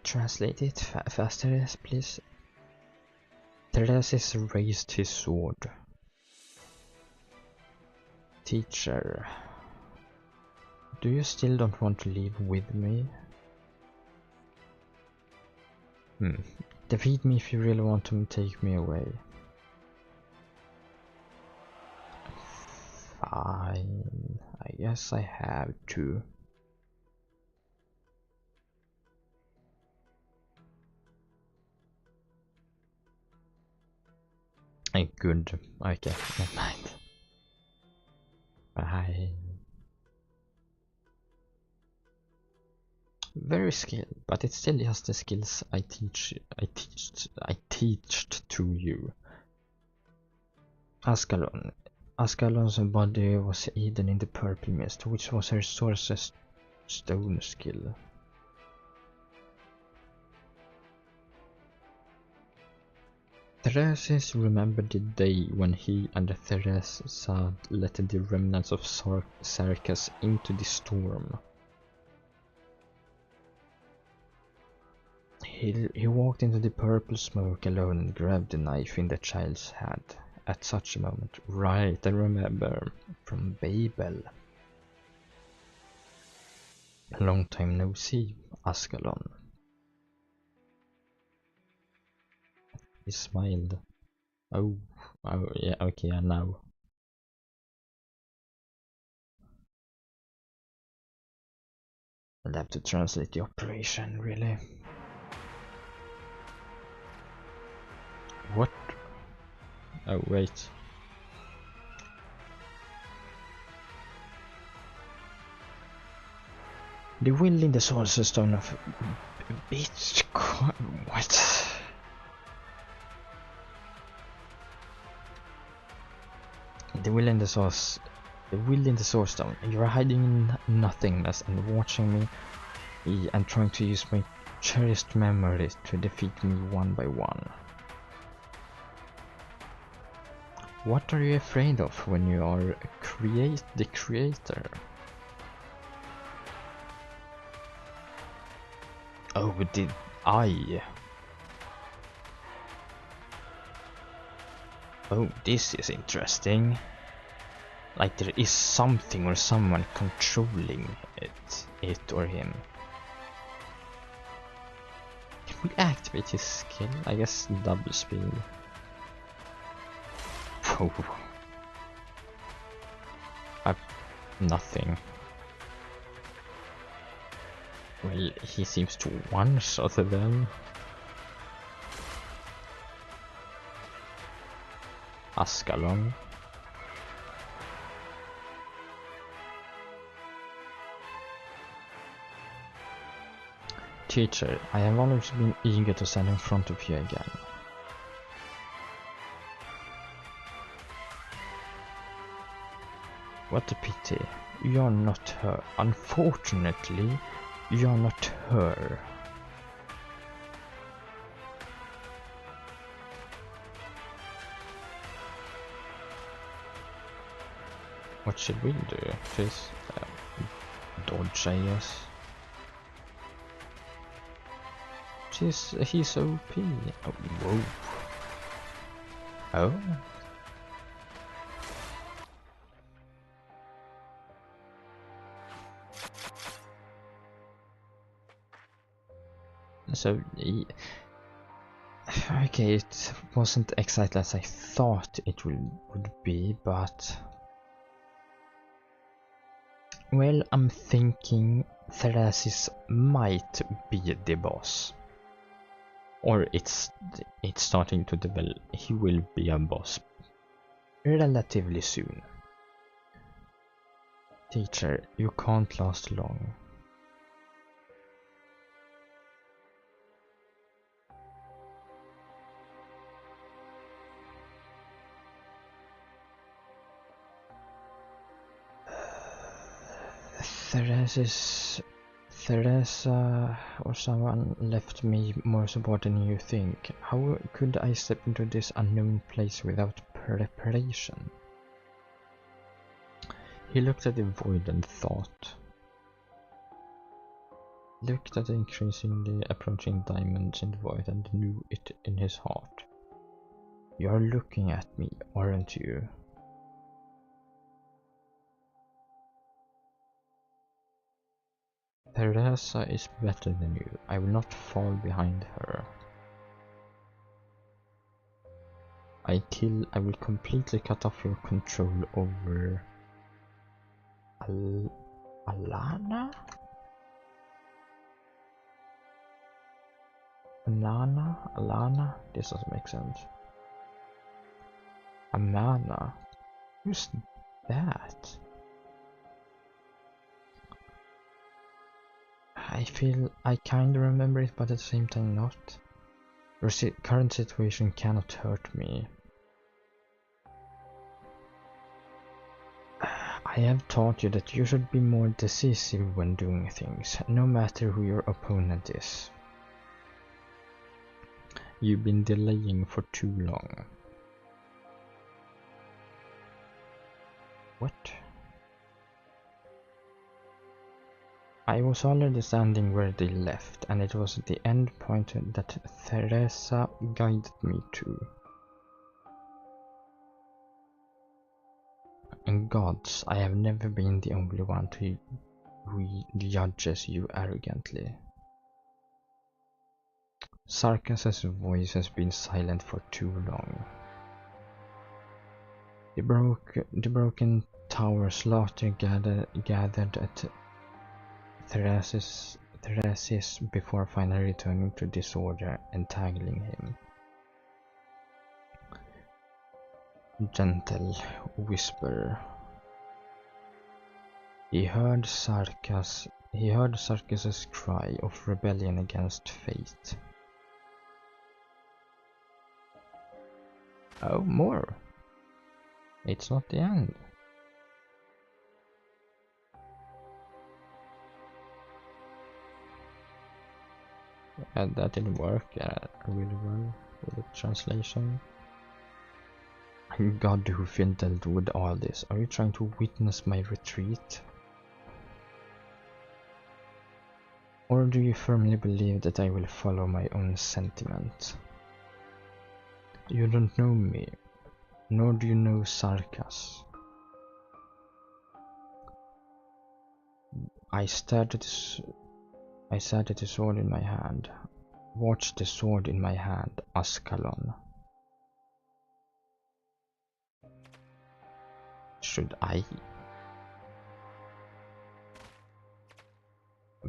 Translate it faster, please. Theresis raised his sword. Teacher, do you still don't want to leave with me? Defeat me if you really want to take me away. Fine, I guess I have to. Good, okay, never mind. Bye. Very skilled, but it's still just the skills I teached to you. Ascalon's body was hidden in the purple mist, which was her sorcerer's stone skill. Theresis remembered the day when he and Theresa let the remnants of Sarkas into the storm. He walked into the purple smoke alone and grabbed the knife in the child's hand. At such a moment, right, I remember, from Babel. Long time no see, Ascalon. He smiled. Oh yeah, okay, I know. I'll have to translate the operation, really. What? Oh, wait. The will in the Sorcerer's Stone of Bitch. What? The will in the Source Stone. You are hiding in nothingness and watching me and trying to use my cherished memories to defeat me one by one. What are you afraid of when you are the creator? Oh, did I? Oh, this is interesting. Like there is something or someone controlling it or him. Can we activate his skill? I guess double speed. Whoa. Nothing. Well, he seems to one-shot them. Ascalon. Teacher, I have always been eager to stand in front of you again. What a pity. You're not her. Unfortunately, you're not her. What should we do? Just dodge, I guess. He's OP. Oh, whoa. Oh. So, okay, it wasn't exactly as I thought it would be, but well, I'm thinking Theorize might be the boss, or it's starting to develop. He will be a boss relatively soon. Teacher, you can't last long. Theresa or someone left me more support than you think. How could I step into this unknown place without preparation? He looked at the void and thought. Looked at the increasingly approaching diamonds in the void and knew it in his heart. You're looking at me, aren't you? Teresa is better than you. I will not fall behind her. I will completely cut off your control over Alana? Alana? This doesn't make sense. Amana? Who's that? I feel I kinda remember it, but at the same time not. Your current situation cannot hurt me. I have taught you that you should be more decisive when doing things, no matter who your opponent is. You've been delaying for too long. What? I was already standing where they left, and it was the end point that Teresa guided me to. And gods, I have never been the only one who judges you arrogantly. Sarkas's voice has been silent for too long. The broken tower slaughter gathered at Theorize before finally returning to disorder, entangling him. Gentle whisper. He heard Sarkas's cry of rebellion against fate. Oh, more. It's not the end. That didn't work really well with the translation. God who fiddled with all this. Are you trying to witness my retreat? Or do you firmly believe that I will follow my own sentiment? You don't know me, nor do you know Sarkas. I stared at the sword in my hand. Watch the sword in my hand, Ascalon. Should I?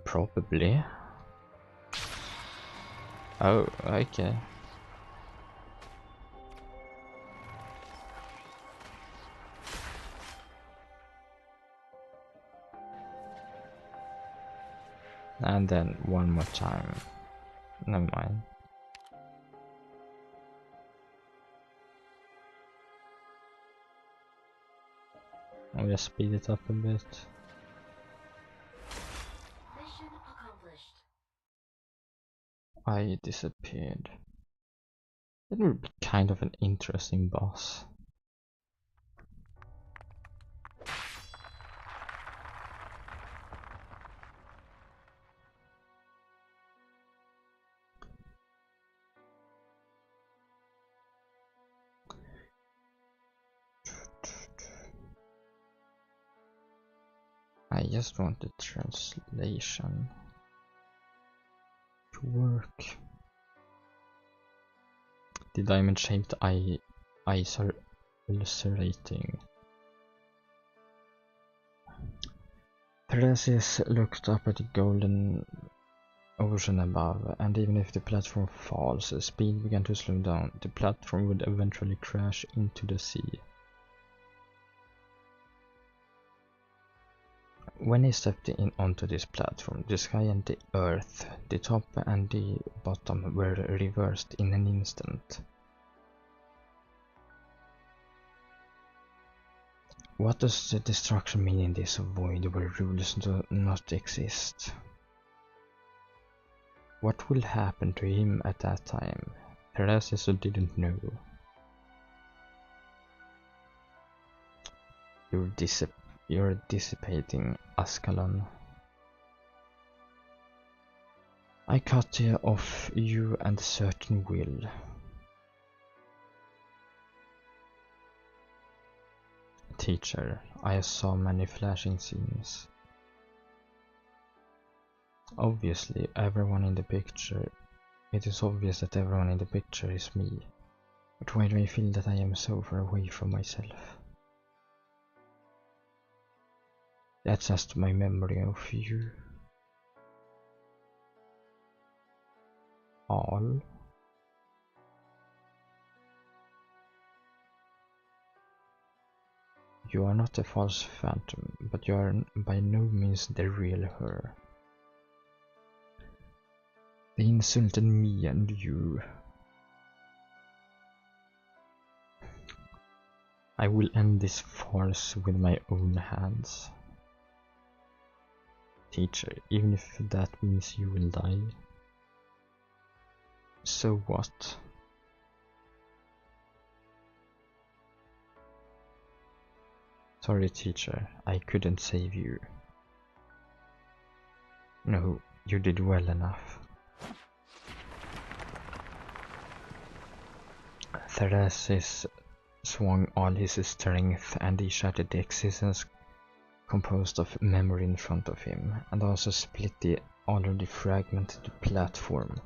Probably. Oh, okay. And then one more time. Never mind. I'll just speed it up a bit. Mission accomplished. I disappeared. It would be kind of an interesting boss. I just want the translation to work. The diamond-shaped eyes are ulcerating. Theorize looked up at the golden ocean above, and even if the platform falls, speed began to slow down. The platform would eventually crash into the sea. When he stepped in onto this platform, the sky and the earth, the top and the bottom, were reversed in an instant. What does the destruction mean in this void where rules do not exist? What will happen to him at that time? Theorize didn't know. You're dissipating, Ascalon. I cut off you and certain will. Teacher, I saw many flashing scenes. Obviously, everyone in the picture. It is obvious that everyone in the picture is me. But why do I feel that I am so far away from myself? That's just my memory of you. All? You are not a false phantom, but you are by no means the real her. They insulted me and you. I will end this farce with my own hands. Teacher, even if that means you will die. So what? Sorry, teacher, I couldn't save you. No, you did well enough. Theorize swung all his strength and he shattered the existence composed of memory in front of him, and also split the already fragmented platform.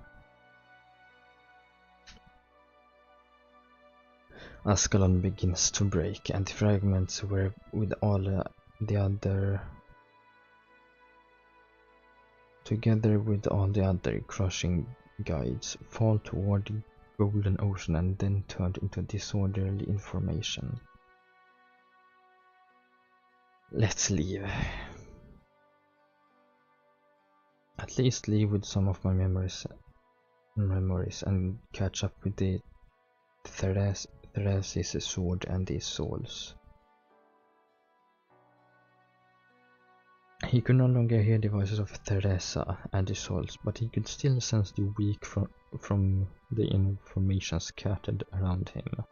Ascalon begins to break, and the fragments were with all the other together with all the other crushing guides fall toward the golden ocean and then turned into disorderly information. Let's leave. At least leave with some of my memories and catch up with the Theorize's sword and his souls. He could no longer hear the voices of Theresa and his souls, but he could still sense the weak from the information scattered around him.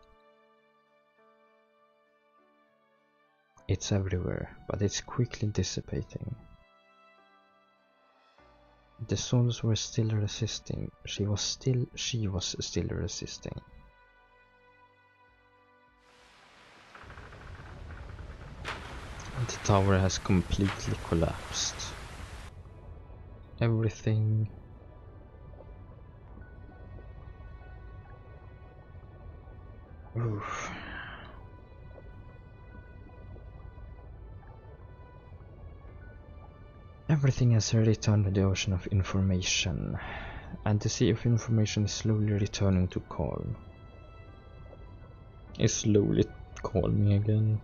It's everywhere, but it's quickly dissipating. The souls were still resisting. She was still resisting. The tower has completely collapsed. Everything. Oof. Everything has returned to the ocean of information. and the sea of information is slowly returning to calm. It's slowly calming again.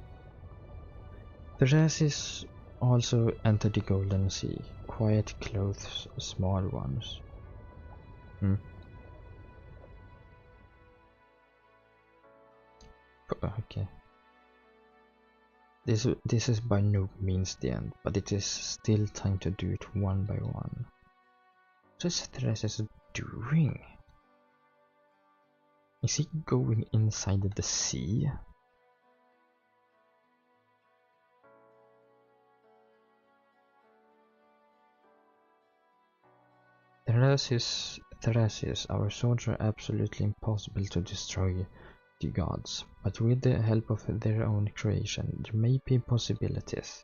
The Razzies also enter the Golden Sea, quiet clothes, small ones. Okay. This is by no means the end, but it is still time to do it one by one. What is Theorize doing? Is he going inside the sea? Theorize, our swords are absolutely impossible to destroy the gods, but with the help of their own creation, there may be possibilities.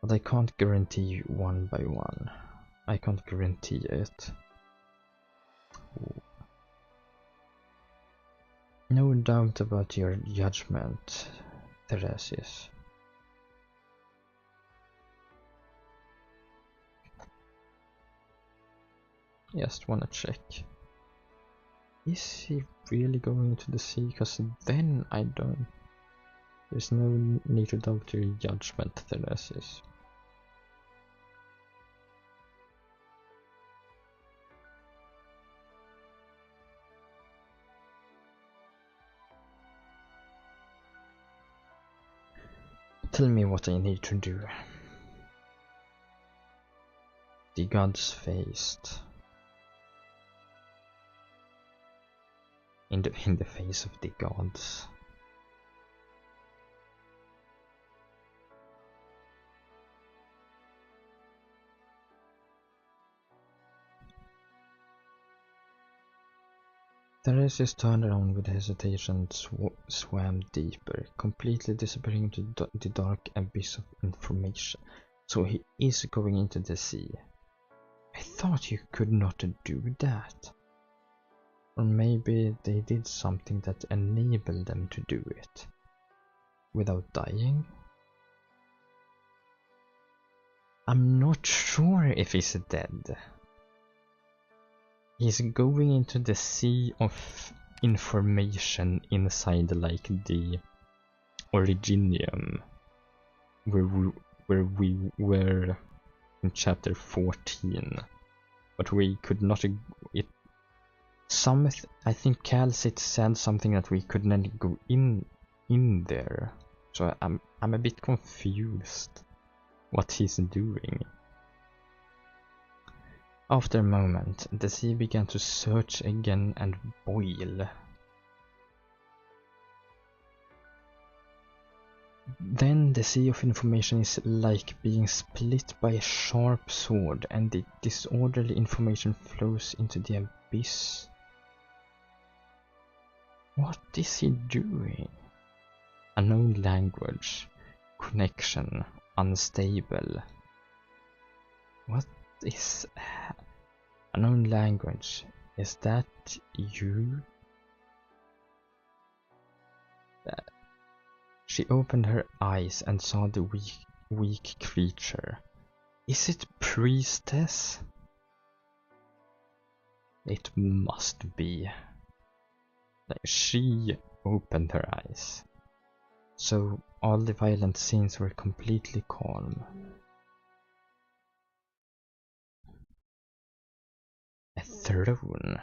But I can't guarantee you one by one. I can't guarantee it. No doubt about your judgment, Theorize. Just wanna check. Is he really going into the sea? Because then I don't... There's no need to doubt your judgment, Theorize. Tell me what I need to do. The gods faced. In the face of the gods. Theorize turned around with hesitation and swam deeper, completely disappearing into the dark abyss of information. So he is going into the sea. I thought you could not do that. Or maybe they did something that enabled them to do it. Without dying? I'm not sure if he's dead. He's going into the sea of information inside like the Originium, where we were in chapter 14, but we could not. I think Calcit said something that we could not go in there, so I'm a bit confused what he's doing. After a moment, the sea began to surge again and boil. Then the sea of information is like being split by a sharp sword, and the disorderly information flows into the abyss. What is he doing? Unknown language. Connection. Unstable. What is unknown language? Is that you? She opened her eyes and saw the weak creature. Is it priestess? It must be. She opened her eyes. So all the violent scenes were completely calm. A throne.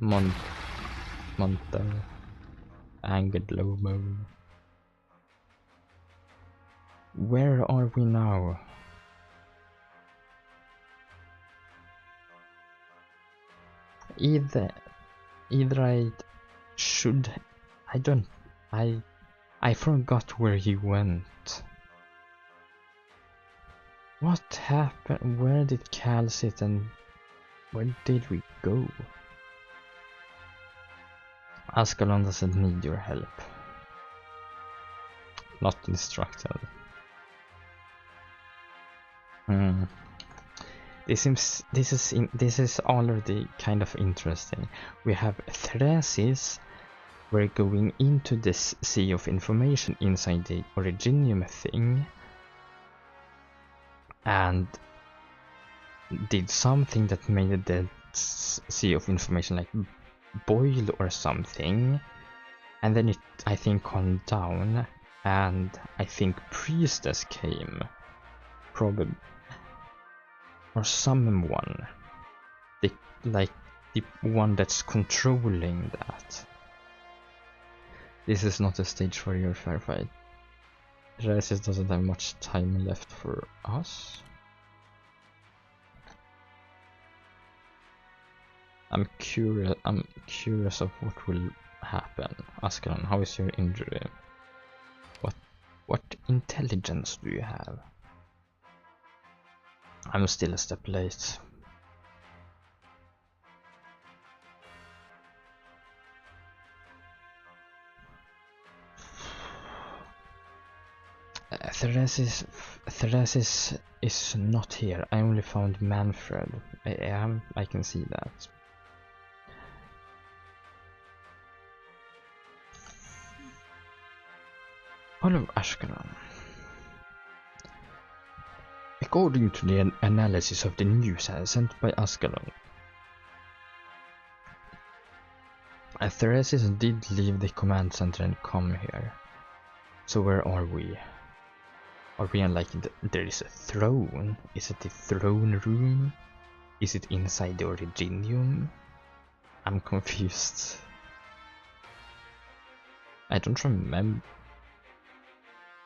Monta. Angered Lomo. Where are we now? Either I forgot where he went. What happened? Where did Cal sit and where did we go? Ascalon doesn't need your help. Not instructed. This is already kind of interesting. We have Theorize we're going into this sea of information inside the Originium thing and did something that made the sea of information like boil or something, and then it, I think, calmed down, and I think Priestess came, probably, or someone, the one that's controlling that. This is not a stage for your firefight. Theorize doesn't have much time left for us. I'm curious of what will happen. Ascalon, how is your injury? What intelligence do you have? I'm still a step late. Theorize is not here. I only found Manfred. I can see that. All of Ashkelon. According to the analysis of the news sent by Ascalon, Theorize did leave the command center and come here. So where are we? Are we in like there is a throne? Is it the throne room? Is it inside the Originium? I'm confused. I don't remember.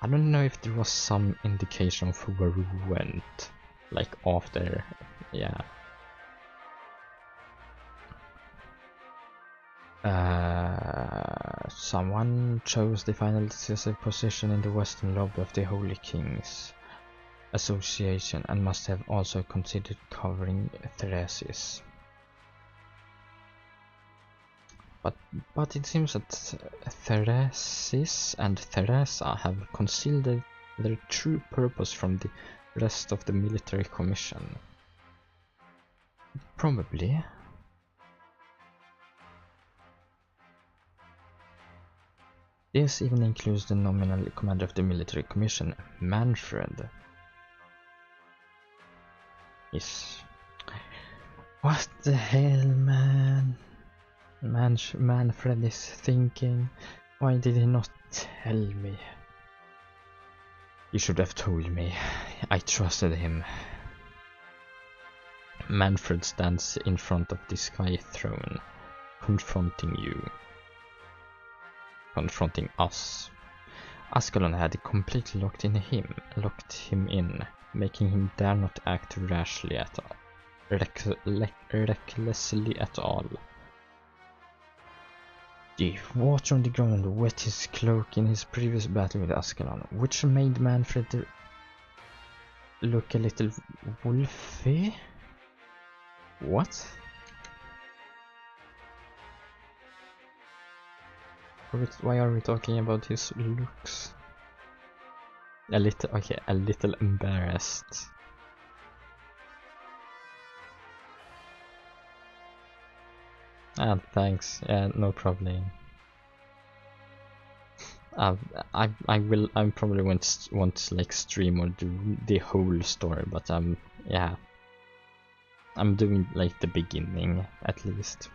I don't know if there was some indication of where we went, like after, yeah. Someone chose the final decisive position in the western lobby of the Holy Kings Association and must have also considered covering Theresis. But it seems that Theresis and Theresa have concealed their true purpose from the rest of the military commission. Probably. This even includes the nominal commander of the military commission, Manfred. Yes. What the hell, man? Manfred is thinking. Why did he not tell me? You should have told me. I trusted him. Manfred stands in front of the Sky Throne, confronting you. Confronting us. Ascalon had completely locked him in, making him dare not act rashly at all, recklessly at all. The water on the ground wet his cloak in his previous battle with Ascalon, which made Manfred look a little wolfy. What? Why are we talking about his looks? A little embarrassed. Ah, thanks. Yeah, no problem. I probably want to like stream or do the whole story, but yeah, I'm doing like the beginning at least.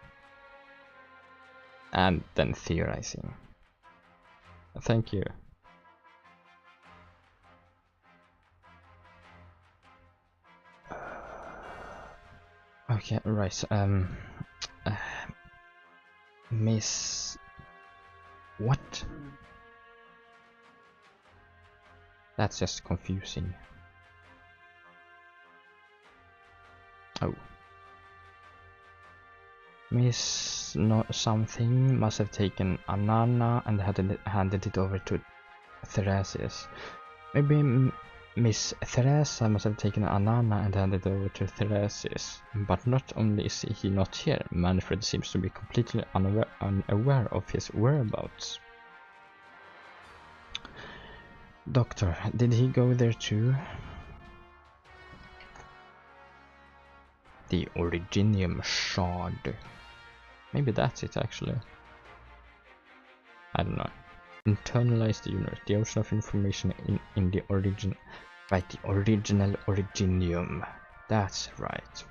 And then theorizing. Thank you. Okay, right. Miss... What? That's just confusing. Oh. Miss something must have taken Anana and handed it over to Theresis. Maybe Miss Theresa must have taken Anana and handed it over to Theresis. But not only is he not here, Manfred seems to be completely unaware of his whereabouts. Doctor, did he go there too? The Originium shard. Maybe that's it actually. I don't know. Internalize the universe, the ocean of information in the origin. Right, the original originium. That's right.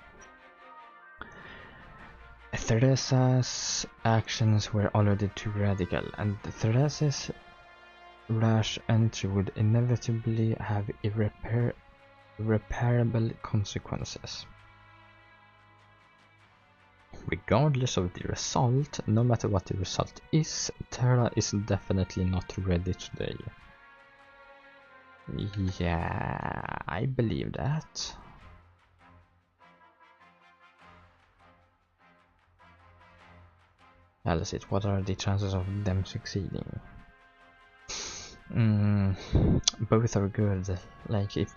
Theresa's actions were already too radical, and Theresa's rash entry would inevitably have irreparable consequences. Regardless of the result, no matter what the result is, Terra is definitely not ready today. Yeah, I believe that. Alice, what are the chances of them succeeding? Both are good. Like, if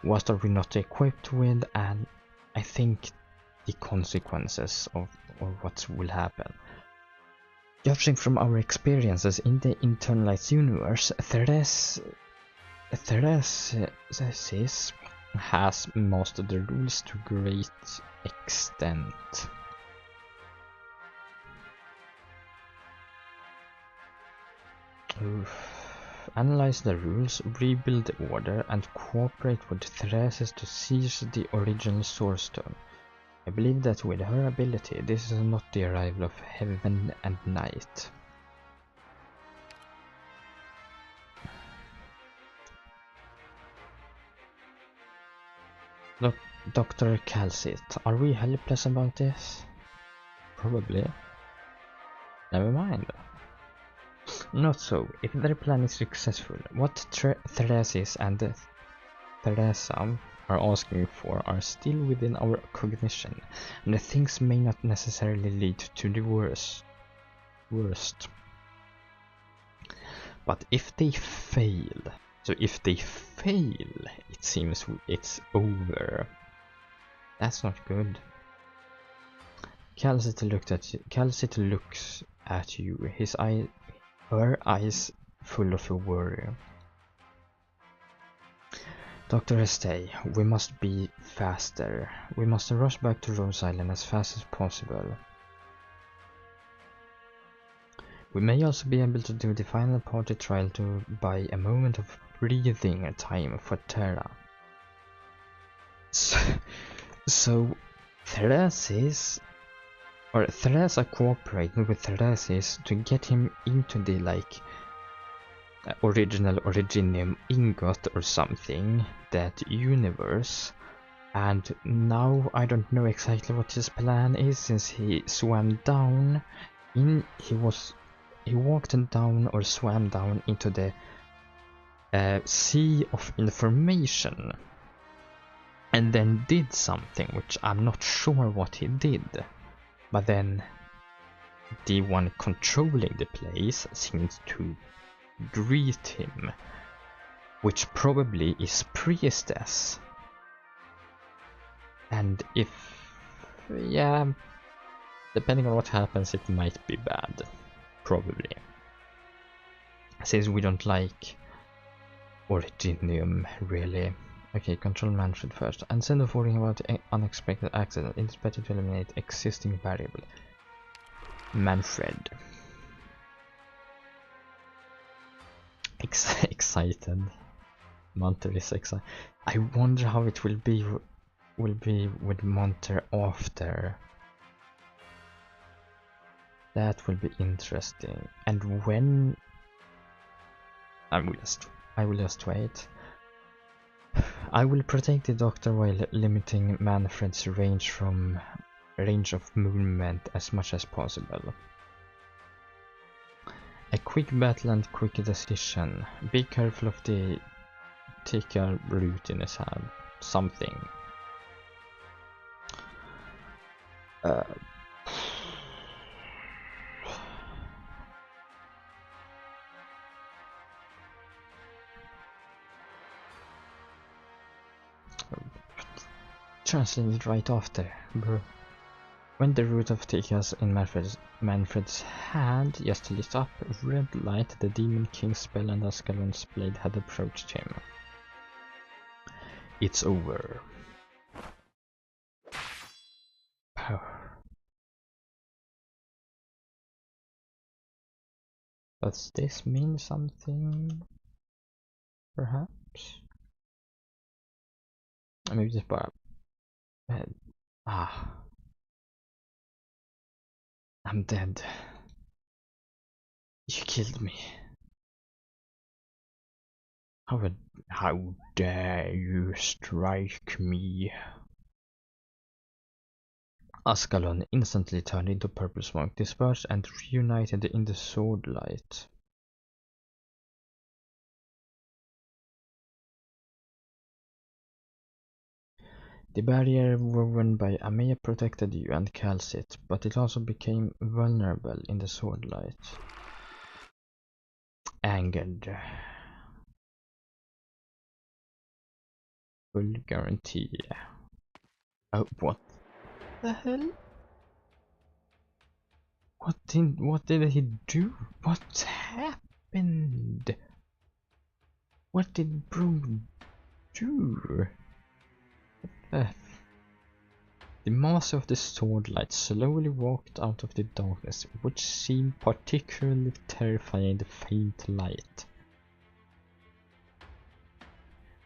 what are we not equipped with, and I think the consequences of what will happen. Judging from our experiences in the internalized universe, Theresis has mastered the rules to great extent. Analyze the rules, rebuild the order, and cooperate with Theresis to seize the original source stone. I believe that with her ability, this is not the arrival of heaven and night. Look, Dr. Calcit, are we helpless about this? Probably. Never mind. Not so. If their plan is successful, what Theresis and Theresa are asking for are still within our cognition, and the things may not necessarily lead to the worst. But if they fail, it seems it's over. That's not good. Calcit looks at you, her eyes full of worry. Dr. Asteii, we must be faster. We must rush back to Rose Island as fast as possible. We may also be able to do the final party trial to buy a moment of breathing time for Terra. So Theresis, or Theresa cooperating with Theresis to get him into the original originium ingot or something, that universe, and now I don't know exactly what his plan is, since he swam down in, he walked down or swam down into the sea of information and then did something which I'm not sure what he did, but then the one controlling the place seems to greet him, which probably is Priestess. And yeah, depending on what happens, it might be bad. Probably. Since we don't like Originium, really. Okay, control Manfred first. And send of warning about unexpected accident. It is better to eliminate existing variable. Manfred. Excited. Monter is excited. I wonder how it will be with Monter after. That will be interesting. And when I will just wait. I will protect the doctor while limiting Manfred's range of movement as much as possible. A quick battle and quick decision. Be careful of the Tika root in his hand. Something. Translated right after, bro. When the root of Tika's in Manfred's hand just lit up, red light, the Demon King's spell and Ascalon's blade had approached him. It's over. Power. Does this mean something? Perhaps? Maybe just bara... I'm dead. You killed me. How dare you strike me? Ascalon instantly turned into purple smoke, dispersed and reunited in the sword light. The barrier woven by Amea protected you and Calcit, but it also became vulnerable in the sword light. Angered. Full guarantee. Oh, what the hell? What did he do? What happened? What did Bro do? The master of the swordlight slowly walked out of the darkness, which seemed particularly terrifying in the faint light.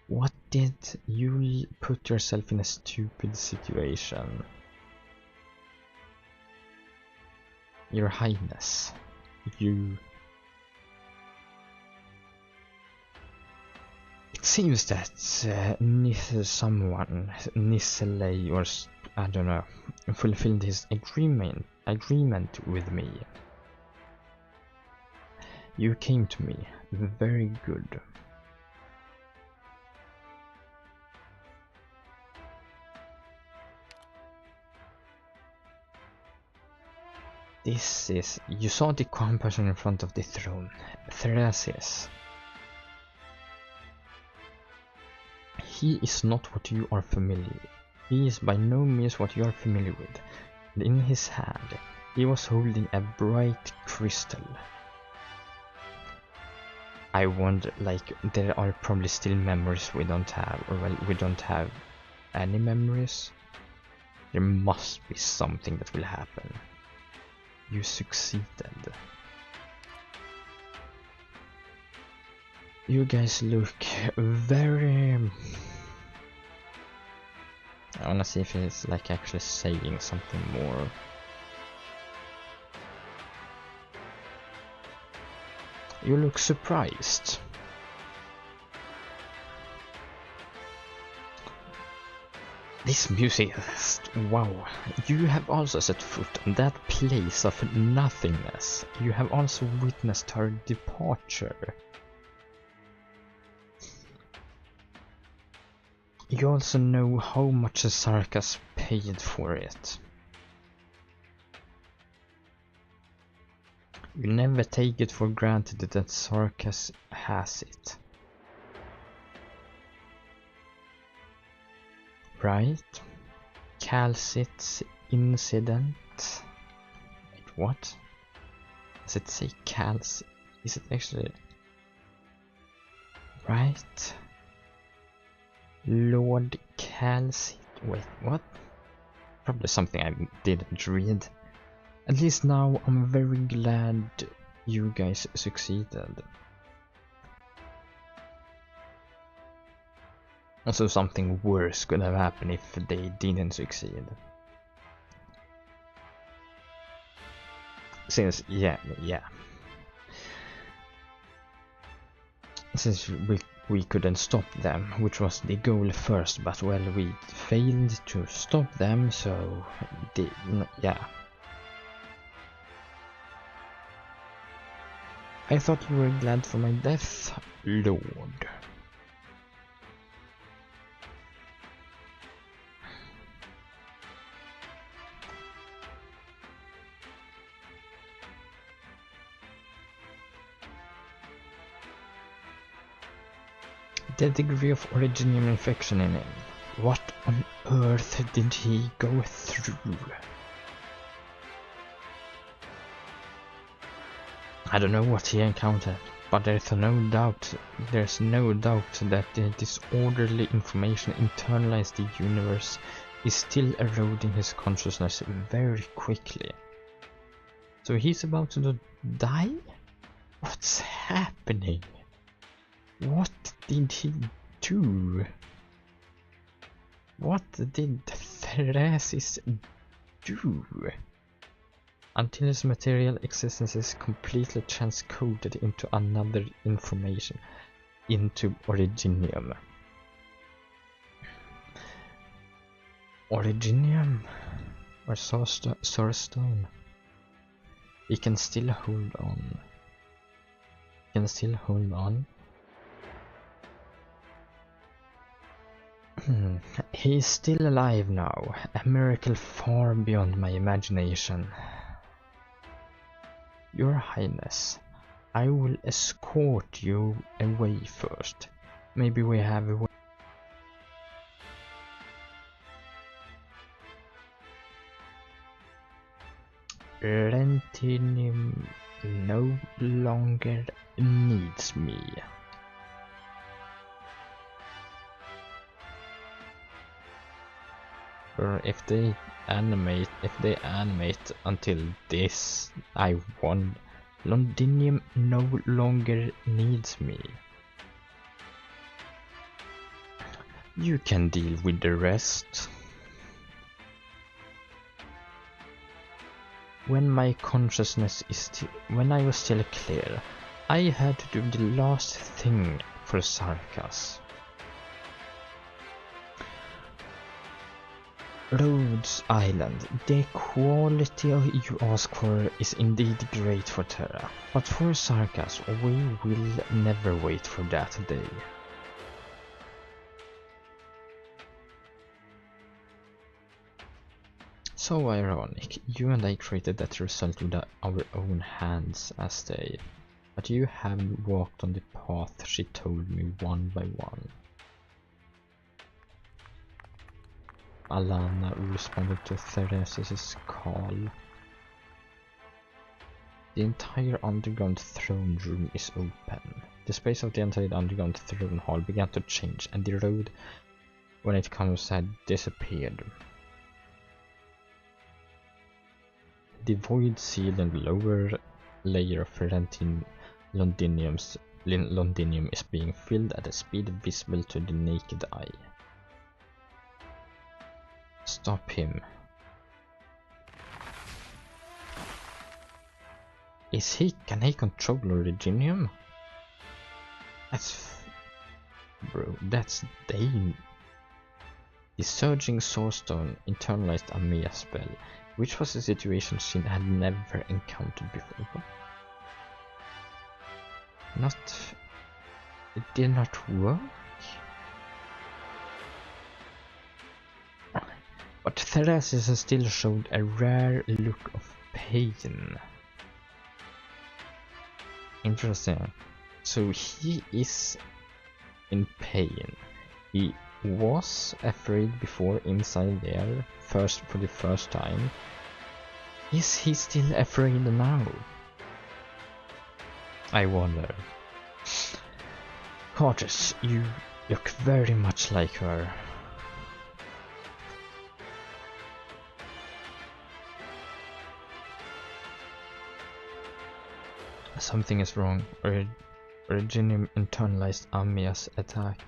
What did you put yourself in a stupid situation? Your Highness, you... It seems that someone, Niselay or I don't know, fulfilled his agreement with me. You came to me, very good. This is... You saw the calm person in front of the throne, Theorize. He is not what you are familiar with. He is by no means what you are familiar with. And in his hand, he was holding a bright crystal. I wonder, like, there are probably still memories we don't have, or well, we don't have any memories. There must be something that will happen. You succeeded. You guys look very... I wanna see if it's like actually saying something more. You look surprised. This music, wow. You have also set foot on that place of nothingness. You have also witnessed her departure. You also know how much Sarkas paid for it. You never take it for granted that Sarkas has it. Right? Calcit's incident. Wait, what? Does it say Calcit? Is it actually... Right? Lord Calcit. Wait, what? Probably something I didn't read. At least now I'm very glad you guys succeeded. Also something worse could have happened if they didn't succeed. Since, yeah. Since we couldn't stop them, which was the goal first, but well, we failed to stop them, so yeah. I thought you were glad for my death, Lord. The degree of original infection in him. What on earth did he go through? I don't know what he encountered, but there's no doubt that the disorderly information internalized the universe is still eroding his consciousness very quickly. So he's about to die? What's happening? What did he do? What did Theorize do? Until his material existence is completely transcoded into another information, into Originium. Originium? Or Source Stone? He can still hold on. He is still alive now, a miracle far beyond my imagination. Your Highness, I will escort you away first. Maybe we have a way. Rentinium no longer needs me. Or if they animate until this, I won. Londinium no longer needs me. You can deal with the rest. When my consciousness is when I was still clear, I had to do the last thing for Sarkas. Rhodes Island, the quality you ask for is indeed great for Terra, but for Sarkas we will never wait for that day. So ironic, you and I created that result with our own hands, Asteii, but you haven't walked on the path she told me one by one. Alana responded to Theorize's call. The entire underground throne room is open. The space of the entire underground throne hall began to change, and the road, when it comes, had disappeared. The void-sealed lower layer of Londinium is being filled at a speed visible to the naked eye. Stop him. Can he control Originium? That's Dane. The surging Source Stone internalized a Mia spell, which was a situation she had never encountered before. It did not work? But Theorize still showed a rare look of pain. Interesting. So he is in pain. He was afraid before inside there, for the first time. Is he still afraid now? I wonder. Cortes, you look very much like her. Something is wrong. Originium internalized Amia's attack.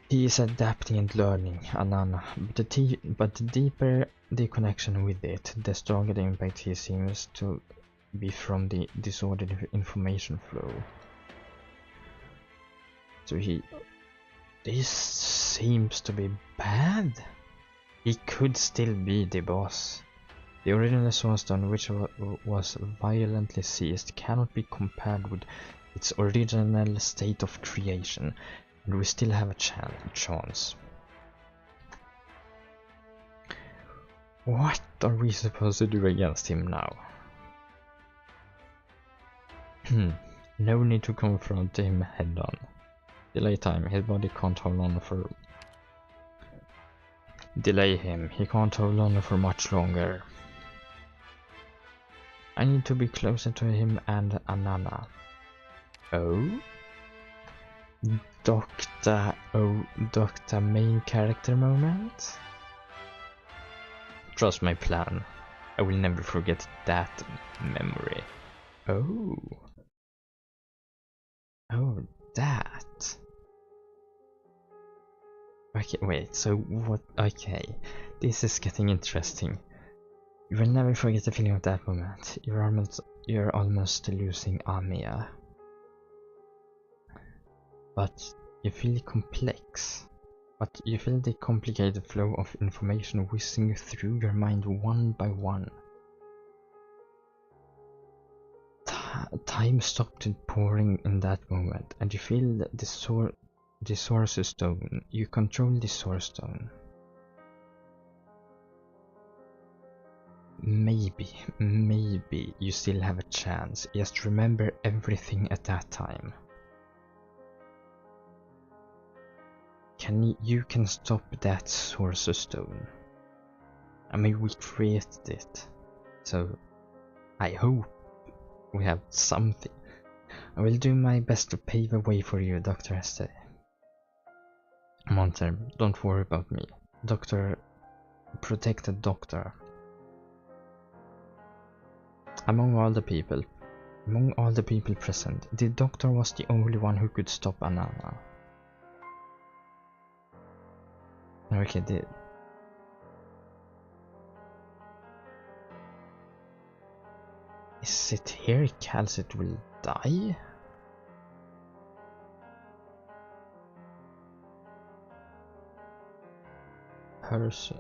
He is adapting and learning, Anana, but the deeper the connection with it, the stronger the impact he seems to be from the disordered information flow. So this seems to be bad. He could still be the boss. The original Source Stone, which was violently seized, cannot be compared with its original state of creation, and we still have a chance. What are we supposed to do against him now? No need to confront him head on. Delay time, his body can't hold on for... Delay him, he can't hold on for much longer. I need to be closer to him and Anana. Oh? Doctor main character moment? Trust my plan. I will never forget that memory. Oh. Oh, that. Okay, wait, so what? Okay, this is getting interesting. You will never forget the feeling of that moment. You're almost losing Amia. But you feel complex. But you feel the complicated flow of information whizzing through your mind one by one. Time stopped pouring in that moment, and you feel the source stone. You control the source stone. Maybe you still have a chance. Just remember everything at that time. You can stop that source stone. I mean, we created it, so I hope we have something. I will do my best to pave a way for you, Dr. Asteii. Monter, don't worry about me. Protect the doctor. Among all the people present, the doctor was the only one who could stop Anana. Okay, is it here Calcit will die? Hers...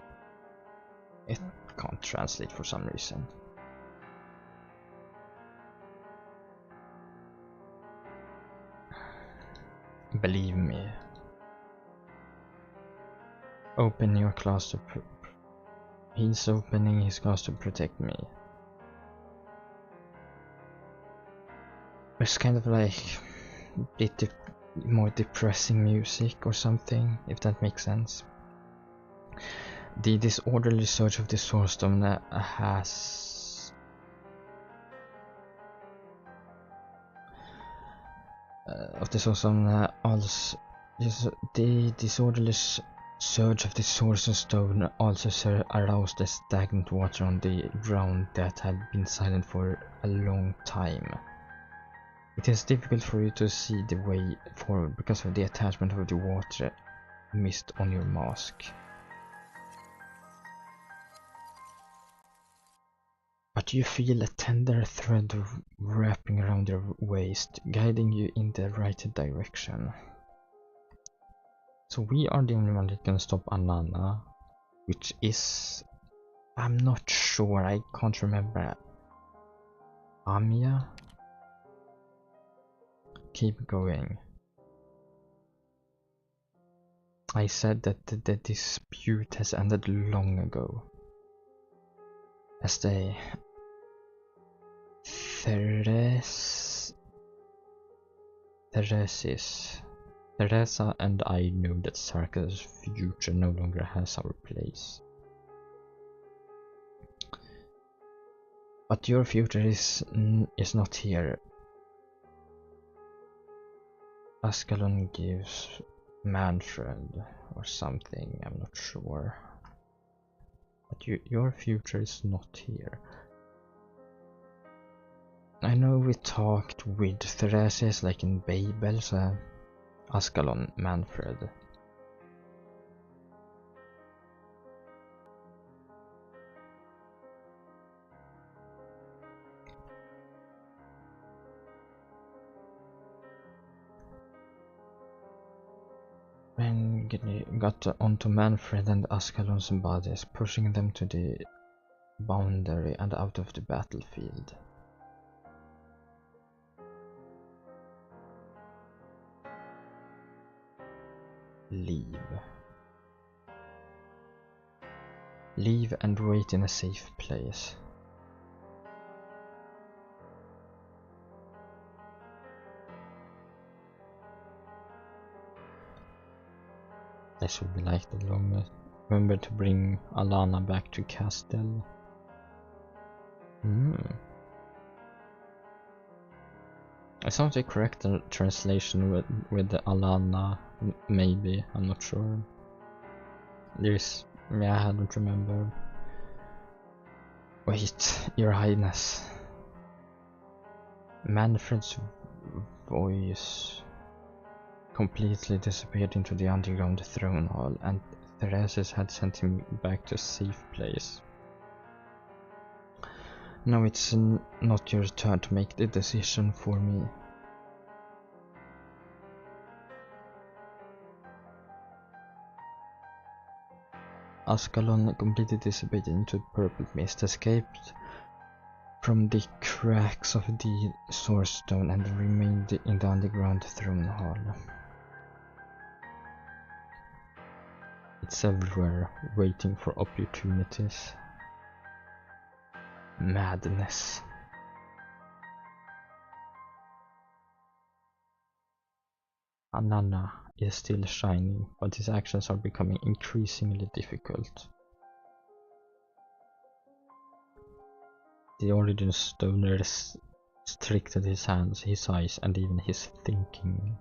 It can't translate for some reason. Believe me. Open your class to... He's opening his class to protect me. It's kind of like a bit more depressing music or something, if that makes sense. The disorderly search of the source stone has... of the source stone also... The disorderly surge of the source stone also aroused the stagnant water on the ground that had been silent for a long time. It is difficult for you to see the way forward because of the attachment of the water mist on your mask. But you feel a tender thread wrapping around your waist, guiding you in the right direction. So we are the only one that can stop Anana, which is... I'm not sure, I can't remember. Amia? Keep going. I said that the dispute has ended long ago. Asteii. Theresa and I know that Sarka's future no longer has our place. But your future is not here. Ascalon gives Manfred or something, I'm not sure. But your future is not here. I know we talked with Thereses like in Babel, so Ascalon, Manfred. When got onto Manfred and Ascalon's bodies, pushing them to the boundary and out of the battlefield. Leave. Leave and wait in a safe place. This would be like the longest. Remember to bring Alana back to Castle. It sounds the correct translation with the Alana, maybe, I'm not sure. There's... yeah, I don't remember. Wait, your highness. Manfred's voice completely disappeared into the underground throne hall, and Theorize had sent him back to a safe place. Now it's not your turn to make the decision for me. Ascalon completely dissipated into purple mist, escaped from the cracks of the source stone, and remained in the underground throne hall. It's everywhere, waiting for opportunities. Madness. Anana is still shining, but his actions are becoming increasingly difficult. The origin stone restricted his hands, his eyes, and even his thinking.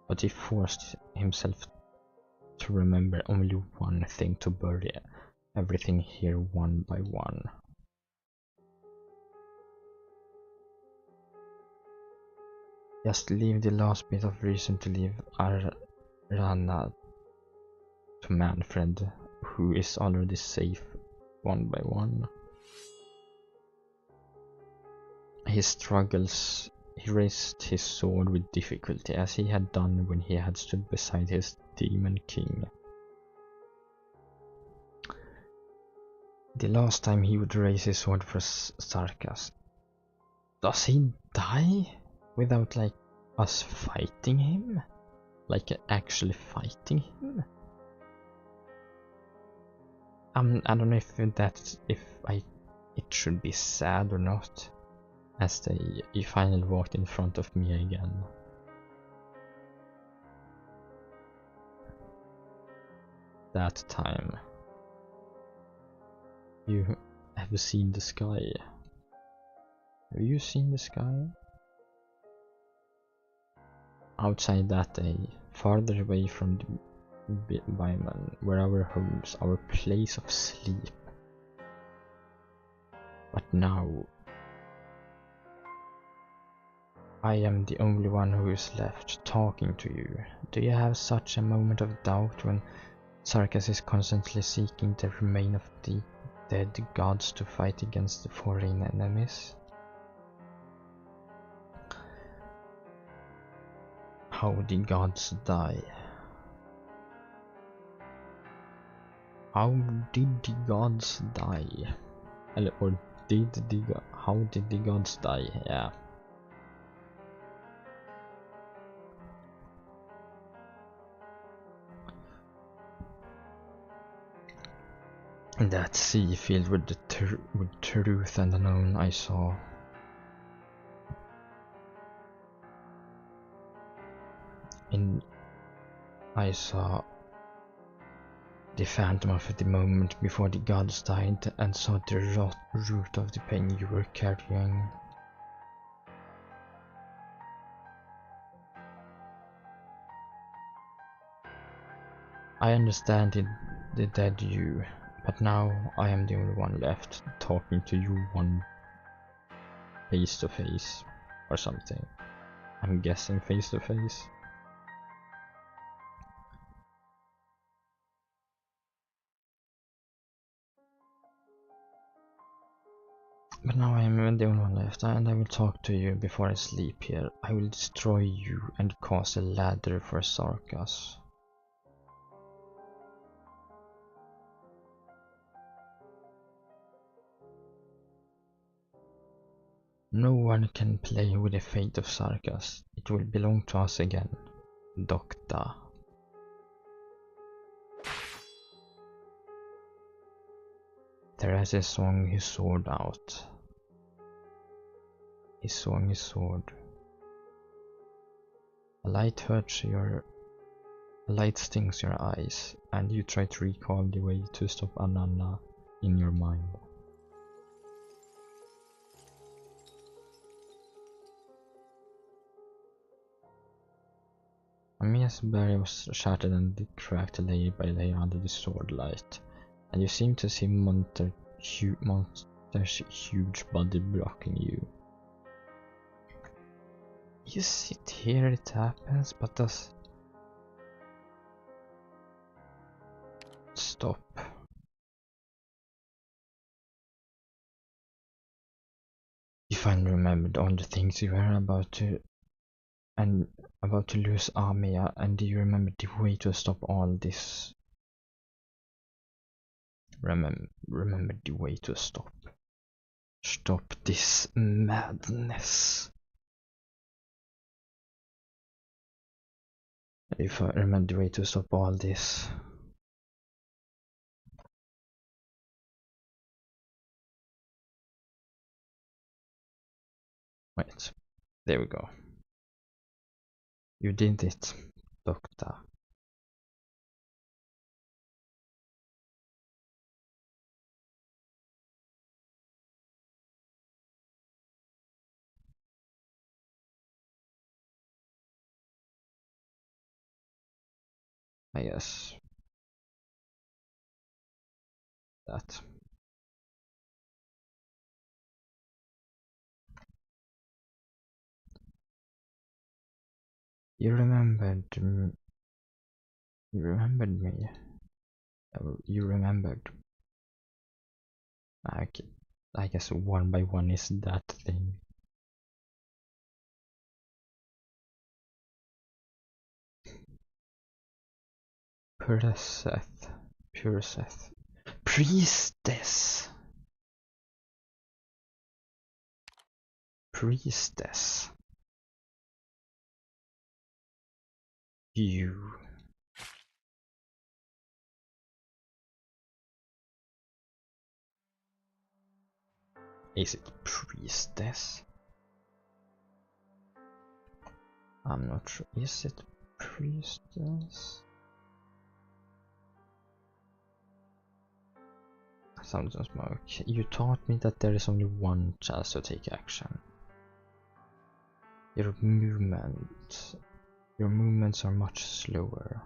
But he forced himself to remember only one thing: to bury everything here one by one. Just leave the last bit of reason to leave Arana to Manfred, who is already safe one by one. He struggles. He raised his sword with difficulty, as he had done when he had stood beside his demon king. The last time he would raise his sword for Sarkas. Does he die without like us fighting him? Like actually fighting him? I don't know if it should be sad or not, as he finally walked in front of me again. That time. You have seen the sky. Have you seen the sky? Outside that day, farther away from the Byman, were our homes, our place of sleep. But now, I am the only one who is left talking to you. Do you have such a moment of doubt when Sarkas is constantly seeking the remain of the dead gods to fight against the foreign enemies? How the gods die. How did the gods die? Or how did the gods die? Yeah. That sea filled with truth and unknown I saw. I saw the phantom of the moment before the gods died, and saw the root of the pain you were carrying. I understand the dead you, but now I am the only one left, talking to you one face to face, or something. I'm guessing face to face. But now I am the only one left, and I will talk to you before I sleep here. I will destroy you and cause a ladder for Sarkas. No one can play with the fate of Sarkas. It will belong to us again. Docta. Theorize swung his sword out. He swung his sword. A light stings your eyes, and you try to recall the way to stop Anana in your mind. Amia's barrier was shattered and cracked layer by layer under the sword light, and you seem to see Munter monster's huge body blocking you. You sit here, it happens, but does stop. You finally remembered all the things you were about to lose Amia, and do you remember the way to stop all this? Remember the way to stop this madness. If I remember the way to stop all this. Wait, there we go. You did it, Doctor. I guess that. You remembered me. You remembered me. You remembered. I guess one by one is that thing. Pureseth. Priestess. You. Is it priestess? I'm not sure. Is it priestess? Sounds of smoke. You taught me that there is only one chance to take action. Your movements are much slower.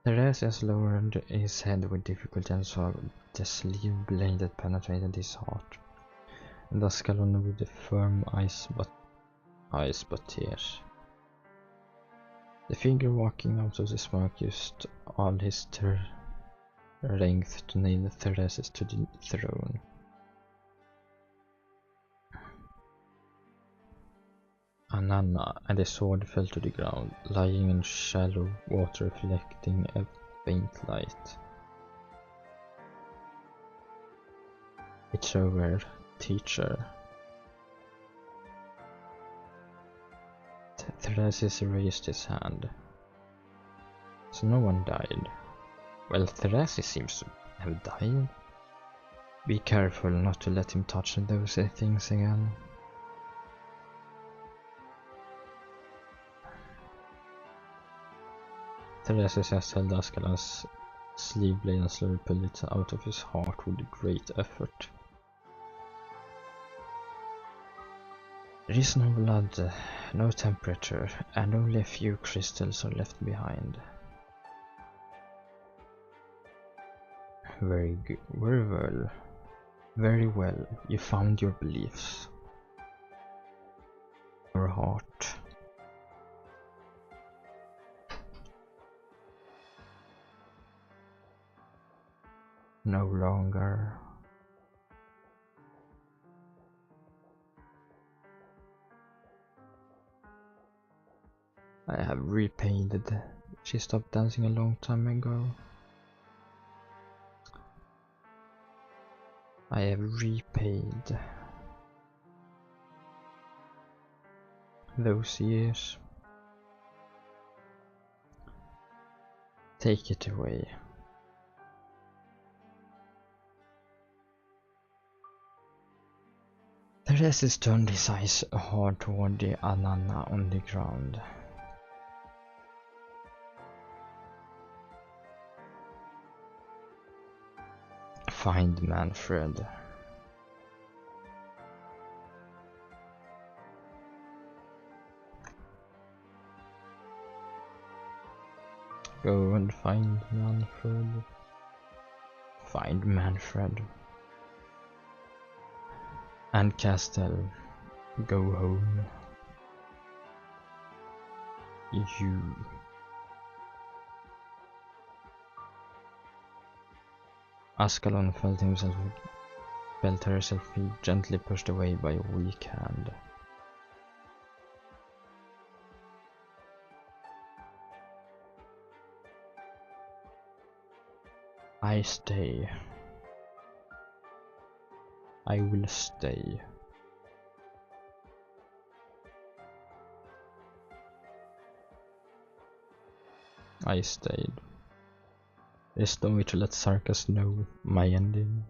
Theorize lowered his head with difficulty and saw the sleeve blade that penetrated his heart. And Ascalon with the firm eyes but tears. The figure walking out of the smoke used all his strength to nail Theorize to the throne. Ananna, and the sword fell to the ground, lying in shallow water reflecting a faint light. It's over, teacher. Theorize raised his hand. So no one died. Well, Theorize seems to have died. Be careful not to let him touch those things again. Theorize just held Ascalon's sleeve blade and slowly pulled it out of his heart with great effort. There is no blood, no temperature, and only a few crystals are left behind. Very good, very well, you found your beliefs. Your heart. No longer. I have repaid. She stopped dancing a long time ago. I have repaid those years. Take it away. Theorize turned his eyes hard toward the Ananna on the ground. Find Manfred. Go and find Manfred. Find Manfred. And Castell. Go home. You. Ascalon felt herself be gently pushed away by a weak hand. I stay. I will stay. I stayed. There's no way to let Sarkas know my ending.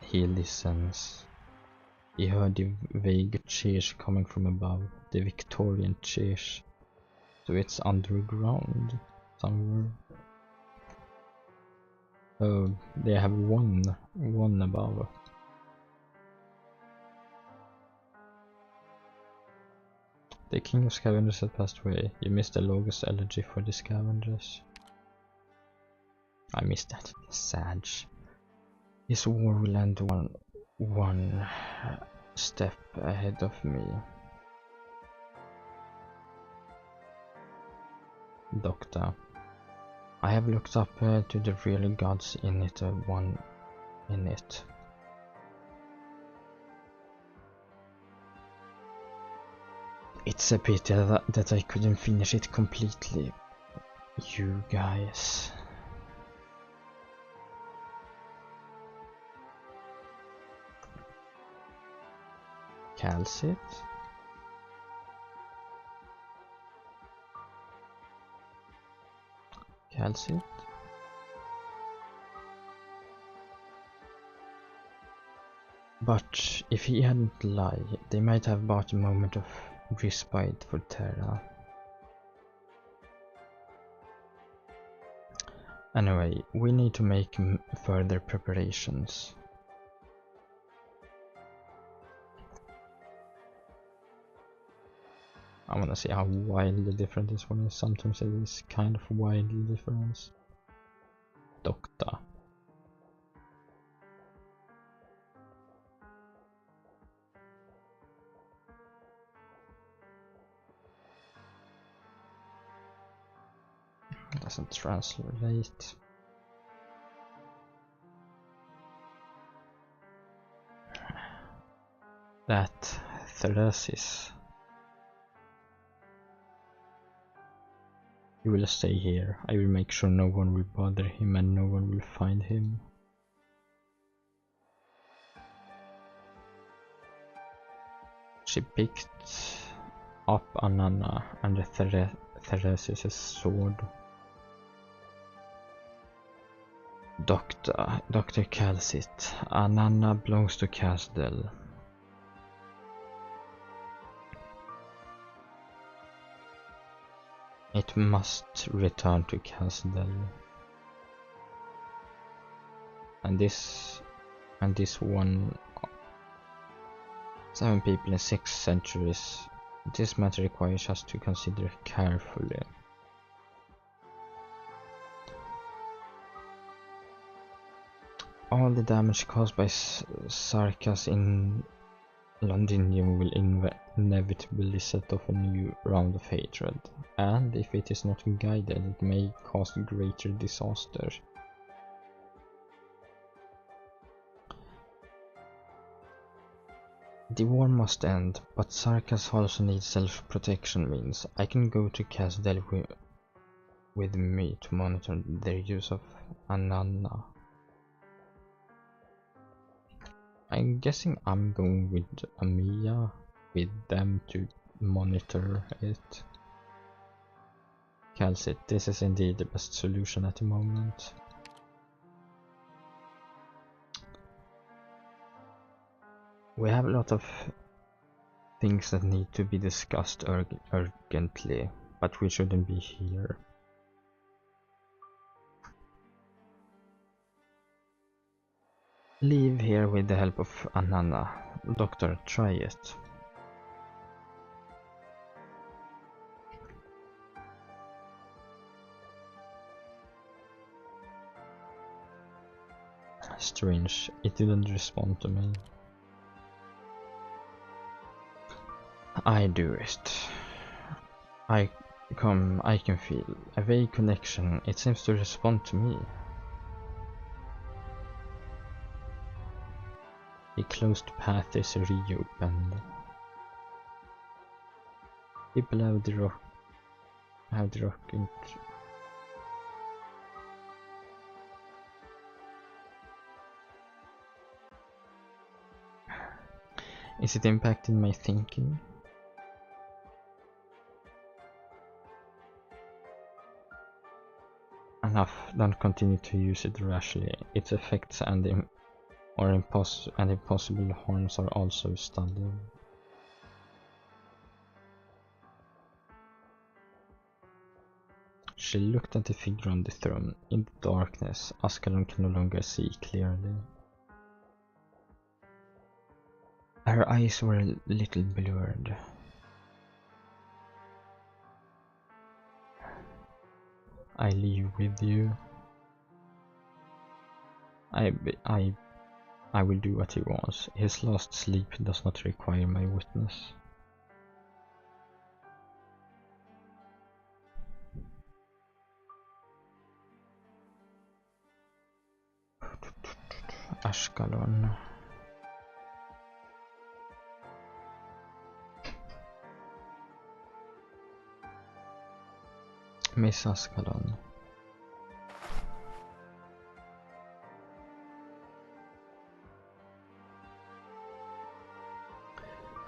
He listens. He heard the vague cheers coming from above, the Victorian cheers. So it's underground somewhere. Oh, they have one above. The king of scavengers had passed away. You missed the longest elegy for the scavengers. I missed that. Sad. His war will end one step ahead of me. Doctor, I have looked up to the real gods in it. One in it. It's a pity that I couldn't finish it completely. You guys. Calcit? Calcit? But if he hadn't lied, they might have bought a moment of respite for Terra. Anyway, we need to make further preparations. I wanna see how wildly different this one is. Sometimes it is kind of wildly different. Doctor. Doesn't translate. That Theorize. He will stay here. I will make sure no one will bother him and no one will find him. She picked up Ananna and Theorize's sword. Dr. Calcit. Ananna belongs to Castell. It must return to Castell. And this one, 7 people in 6 centuries. This matter requires us to consider carefully. All the damage caused by Sarkas in Londinium will inevitably set off a new round of hatred, and if it is not guided, it may cause greater disaster. The war must end, but Sarkas also needs self-protection means. I can go to Castell with me to monitor their use of Ananna. I'm guessing I'm going with Amiya, with them to monitor it. Calcit, this is indeed the best solution at the moment. We have a lot of things that need to be discussed urgently, but we shouldn't be here. Leave here with the help of Ananna. Doctor, try it. Strange, it didn't respond to me. I do it. I can feel a vague connection. It seems to respond to me. A closed path is reopened. People have the rock. Is it impacting my thinking? Enough, don't continue to use it rashly. Its effects and impossible harms are also studied. She looked at the figure on the throne. In the darkness, Ascalon can no longer see clearly. Her eyes were a little blurred. I leave with you. I will do what he wants. His last sleep does not require my witness. Ascalon. Miss Ascalon.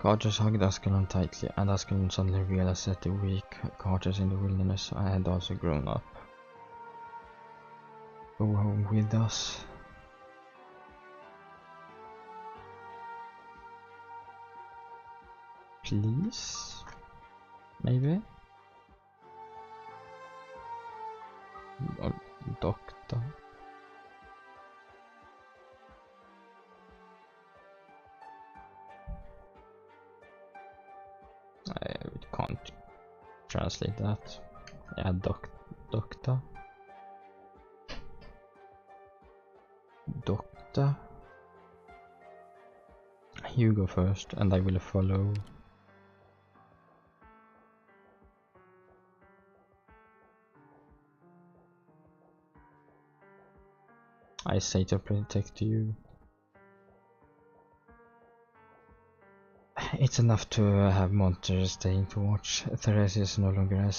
Carters hugged Ascalon tightly, and Ascalon suddenly realized that the weak Carters in the wilderness had also grown up. Go home with us. Please? Maybe? Or doctor? I can't translate that. Yeah, doctor. Doctor. You go first, and I will follow. I say to protect you. It's enough to have monsters staying to watch. Theorize is no longer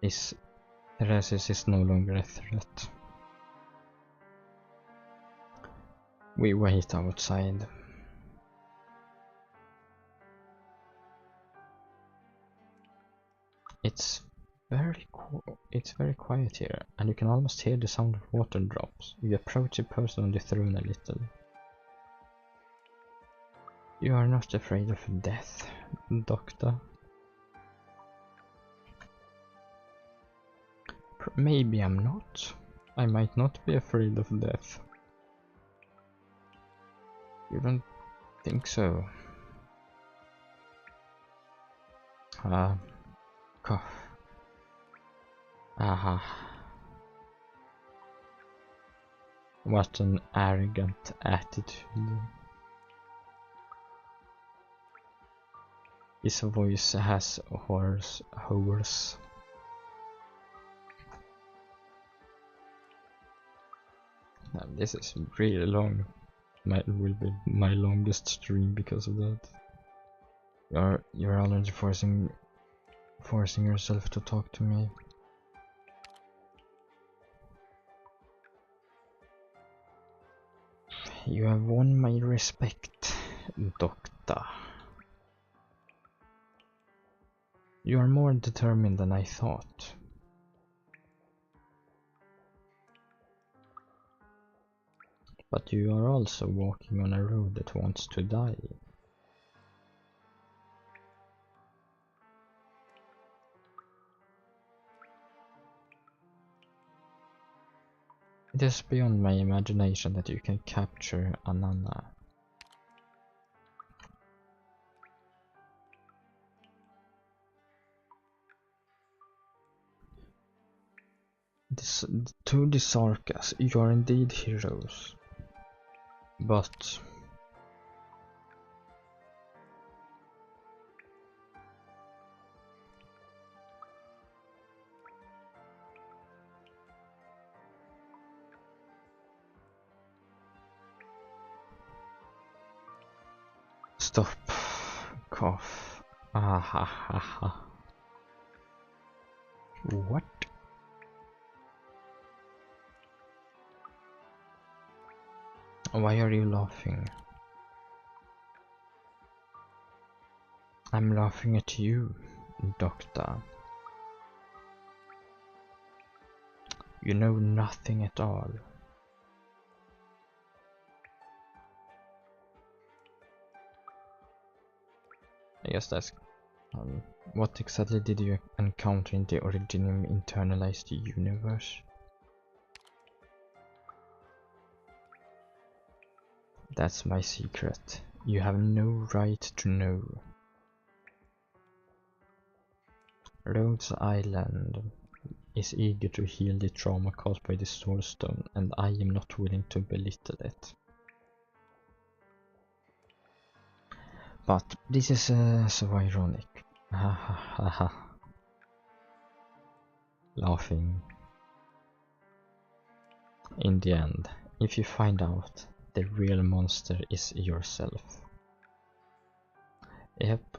Theorize is no longer a threat. We wait outside. It's very quiet here, and you can almost hear the sound of water drops. You approach the person on the throne a little. You are not afraid of death, Doctor. Maybe I'm not. I might not be afraid of death. You don't think so? Cough. Aha. What an arrogant attitude. His voice has hoarse. Now, this is really long. Will be my longest stream because of that. You're already forcing yourself to talk to me. You have won my respect, Doctor. You are more determined than I thought. But you are also walking on a road that wants to die. It is beyond my imagination that you can capture Anana. To the Sarkas, you are indeed heroes. But stop. Cough. Ah ha ha ha. What? Why are you laughing? I'm laughing at you, Doctor. You know nothing at all. I guess that's... what exactly did you encounter in the original internalized universe? That's my secret. You have no right to know. Rhodes Island is eager to heal the trauma caused by the Soul Stone, and I am not willing to belittle it. But this is so ironic. Ha ha ha ha. Laughing. In the end, if you find out, the real monster is yourself. Yep.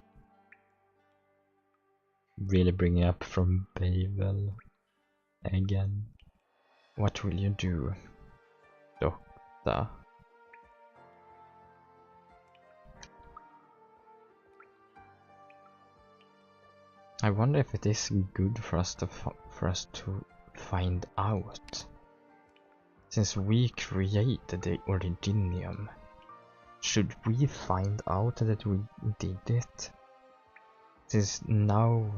Really bringing up from Babel again. What will you do, Doctor? I wonder if it is good for us to find out. Since we created the Originium, should we find out that we did it? Since now,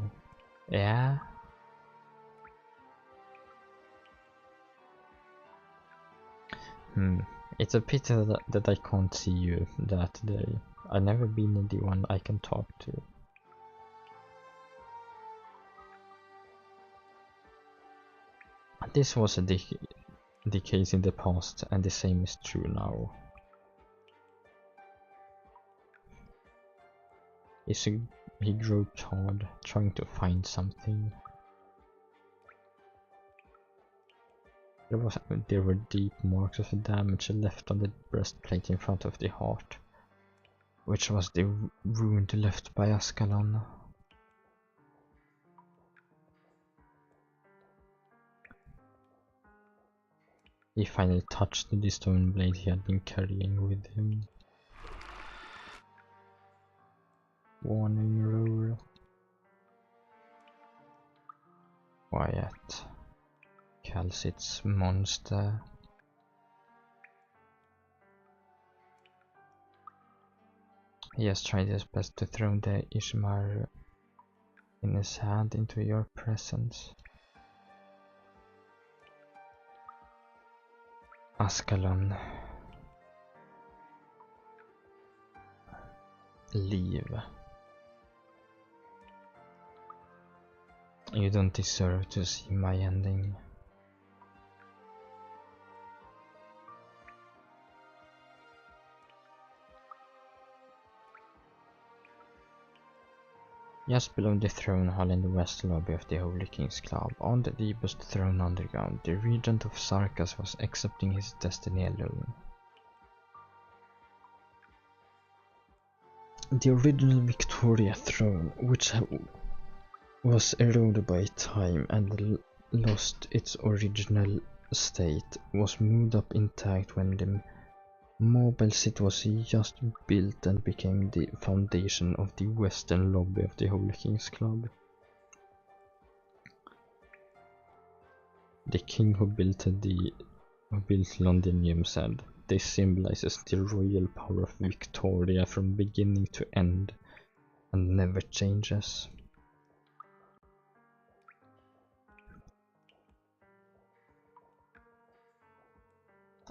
yeah. It's a pity that I can't see you that day. I've never been the one I can talk to. This was the case in the past, and the same is true now. He groped hard, trying to find something. There were deep marks of damage left on the breastplate in front of the heart, which was the wound left by Ascalon. He finally touched the stone blade he had been carrying with him. Warning roll. Quiet. Calcit's monster. He has tried his best to throw the Ishmar in his hand into your presence. Ascalon. Leave. You don't deserve to see my ending. Just below the throne hall in the west lobby of the Holy King's Club, on the deepest throne underground, the regent of Sarkas was accepting his destiny alone. The original Victoria throne, which was eroded by time and lost its original state, was moved up intact when the mobile city was just built and became the foundation of the western lobby of the Holy King's Club. The king who built Londinium said, "This symbolizes the royal power of Victoria from beginning to end, and never changes."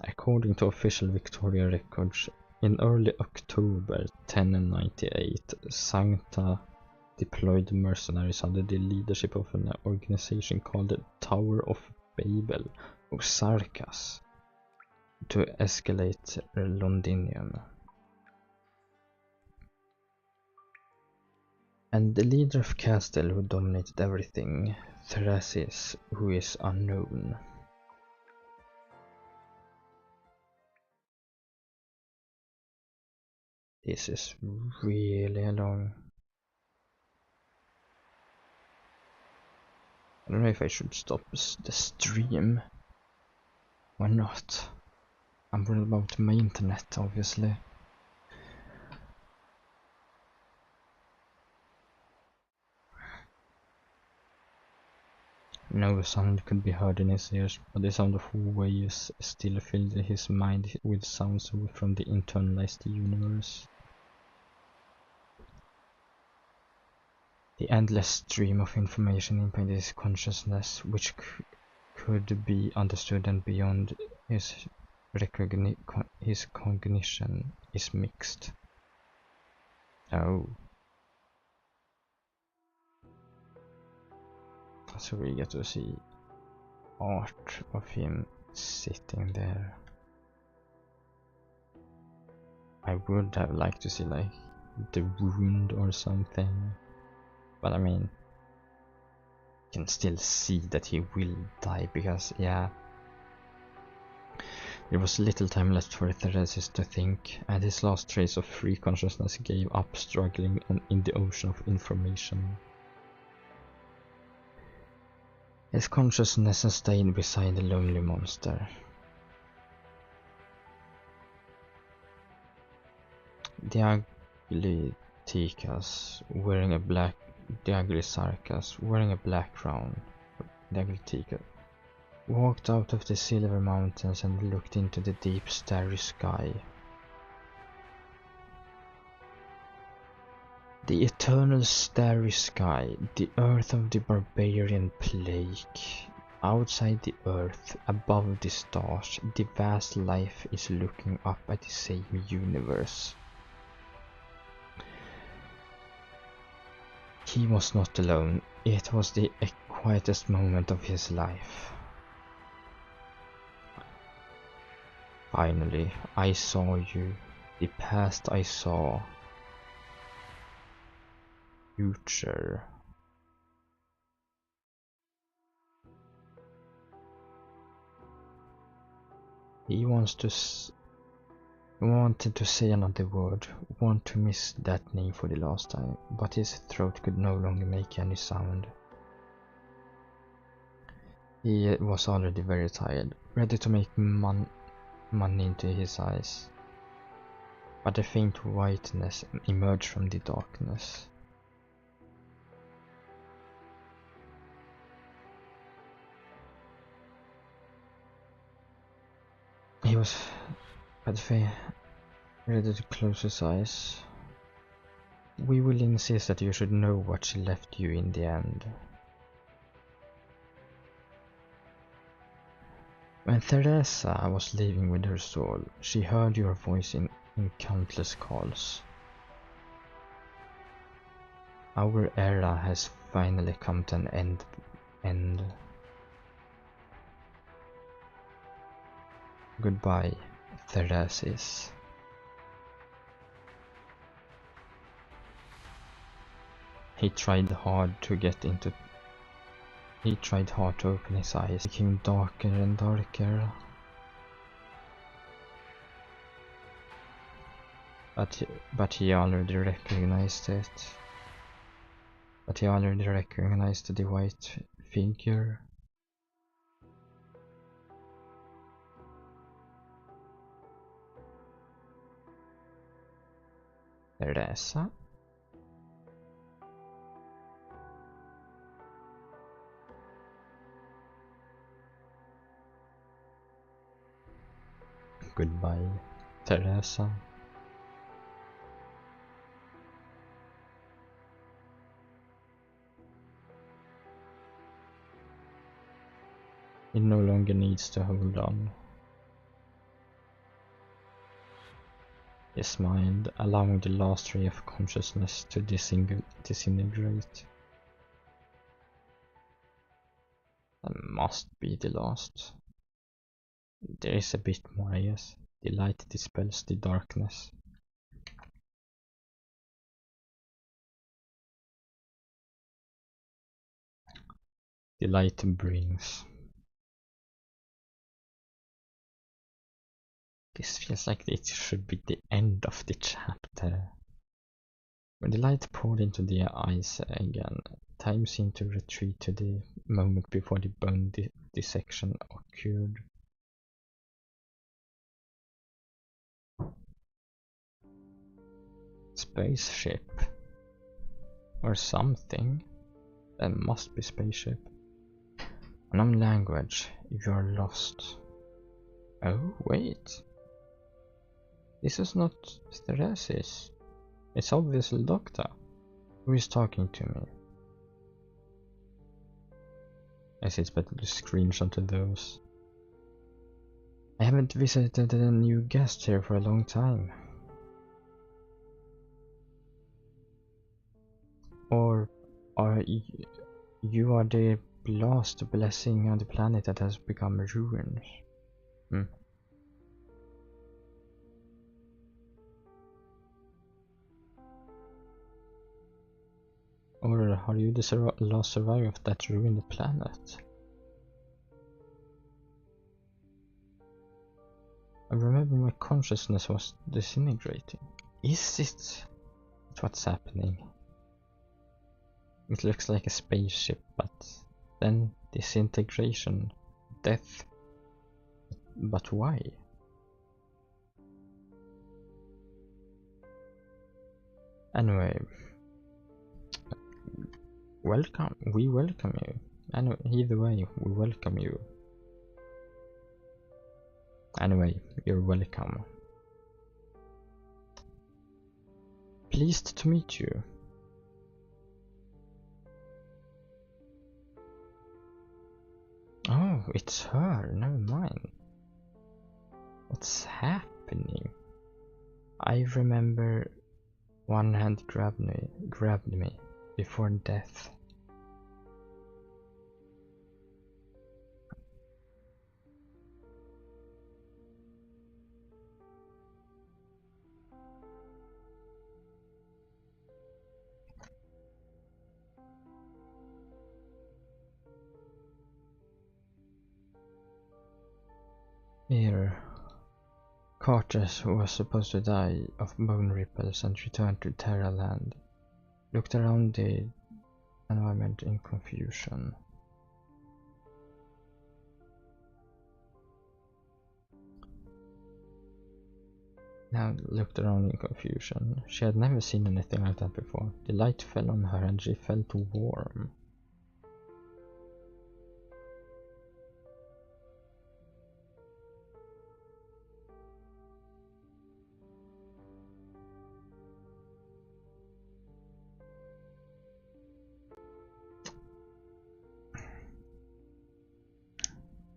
According to official Victoria records, in early October 1098, Sancta deployed mercenaries under the leadership of an organization called the Tower of Babel of Sarkas to escalate Londinium. And the leader of Castle who dominated everything, Theorize, who is unknown. This is really long. I don't know if I should stop the stream. Why not? I'm worried about my internet, obviously. No sound could be heard in his ears, but the sound of waves still filled his mind with sounds from the internalized universe. The endless stream of information impacted his consciousness, which could be understood and beyond his cognition, is mixed. Oh. So we get to see art of him sitting there. I would have liked to see like the wound or something, but I mean, you can still see that he will die because, yeah, there was little time left for Theorize to think, and his last trace of free consciousness gave up struggling in the ocean of information. His consciousness stayed beside the lonely monster. The ugly Sarcas wearing a black crown. The ugly Tika walked out of the silver mountains and looked into the deep starry sky. The eternal starry sky, the earth of the barbarian plague. Outside the earth, above the stars, the vast life is looking up at the same universe. He was not alone. It was the quietest moment of his life. Finally, I saw you. The past I saw. Future. He wanted to say another word, wanted to miss that name for the last time, but his throat could no longer make any sound. He was already very tired, ready to make money into his eyes. But a faint whiteness emerged from the darkness. He was ready to close his eyes. We will insist that you should know what she left you in the end. When Teresa was leaving with her soul, she heard your voice in countless calls. Our era has finally come to an end. Goodbye, Theorize. He tried hard to open his eyes. It became darker and darker. But he already recognized it. But he already recognized the white figure. Teresa? Goodbye, Teresa. He no longer needs to hold on. He smiled, allowing the last ray of consciousness to disintegrate. That must be the last. There is a bit more, I guess. The light dispels the darkness. The light brings. This feels like it should be the end of the chapter. When the light poured into the eyes again, time seemed to retreat to the moment before the bone dissection occurred. Spaceship. Or something. That must be spaceship. Unknown language. You're lost. Oh, wait. This is not Theorize. It's obviously Doctor. Who is talking to me? I guess it's better to screenshot those. I haven't visited a new guest here for a long time. Or are you are the last blessing on the planet that has become ruins? Or are you the last survivor of that ruined planet? I remember my consciousness was disintegrating. Is it what's happening? It looks like a spaceship, but then disintegration, death. But why? Anyway, welcome. We welcome you. Anyway, either way, we welcome you. Anyway, you're welcome. Pleased to meet you. Oh, it's her. Never mind. What's happening? I remember one hand grabbed me before death. Here, Cartus, who was supposed to die of bone ripples and return to Terra Land, looked around the environment in confusion. She had never seen anything like that before. The light fell on her and she felt warm.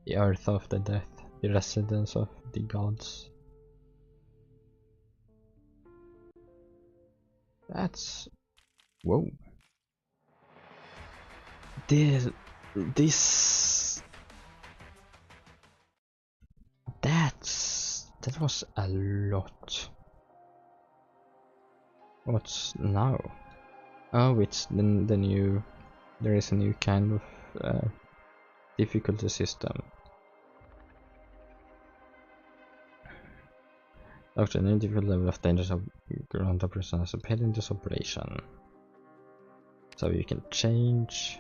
The earth after death, the residence of the gods. That's... whoa. That was a lot. What's now? Oh, it's the new... there is a new kind of difficulty system. After an individual level of danger of ground operation has appeared in this operation. So you can change.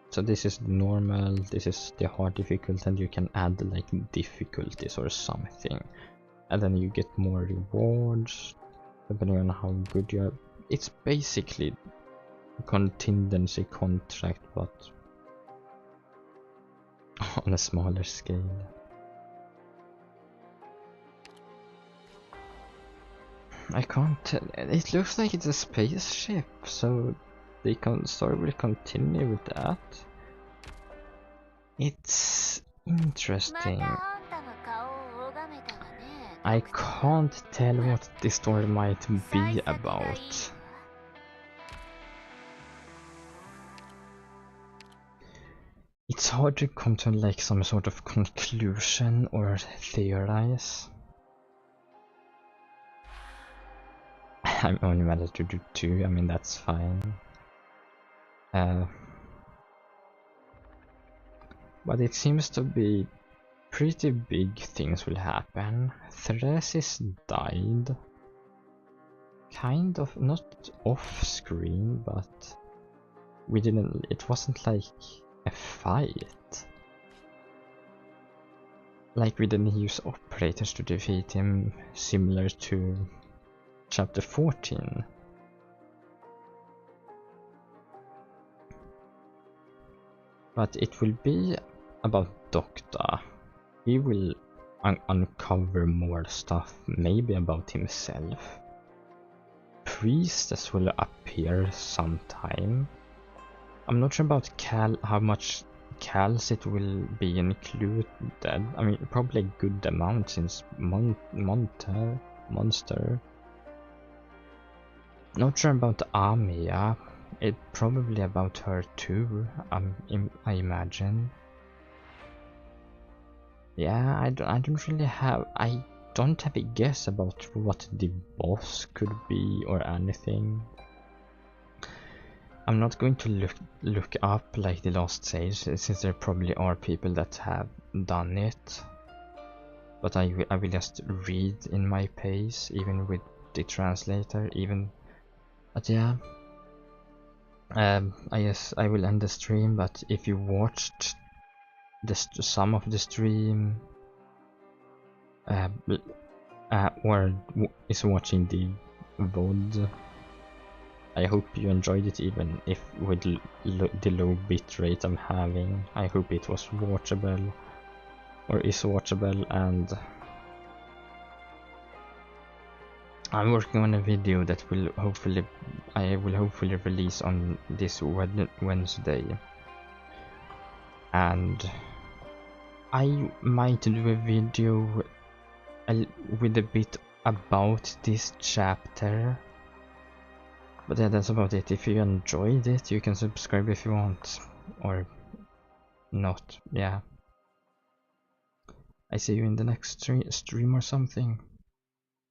So this is normal, this is the hard difficulty, and you can add like difficulties or something. And then you get more rewards depending on how good you are. It's basically a contingency contract, but on a smaller scale. I can't tell. It looks like it's a spaceship, so the story will continue with that. It's interesting. I can't tell what the story might be about. it's hard to come to like some sort of conclusion or theorize. I'm only managed to do 2, I mean that's fine. But it seems to be pretty big things will happen. Theresis died. Kind of, not off screen, but we didn't, it wasn't like a fight. Like we didn't use operators to defeat him, similar to chapter 14. But it will be about Doctor. He will uncover more stuff, maybe about himself. Priestess will appear sometime. I'm not sure about how much Cals it will be included. I mean, probably a good amount since Monster. Not sure about Amia. It probably about her too. I imagine. Yeah, I don't really have. I don't have a guess about what the boss could be or anything. I'm not going to look up like the Lost Sage, since there probably are people that have done it. But I will just read in my pace, even with the translator, even. But yeah. I guess I will end the stream, but if you watched some of the stream, or is watching the VOD, I hope you enjoyed it, even if with the low bitrate I'm having. I hope it was watchable, or is watchable, and I'm working on a video that will hopefully release on this Wednesday, and I might do a video with a bit about this chapter. But yeah, that's about it. If you enjoyed it, you can subscribe if you want, or not. Yeah, I see you in the next stream or something.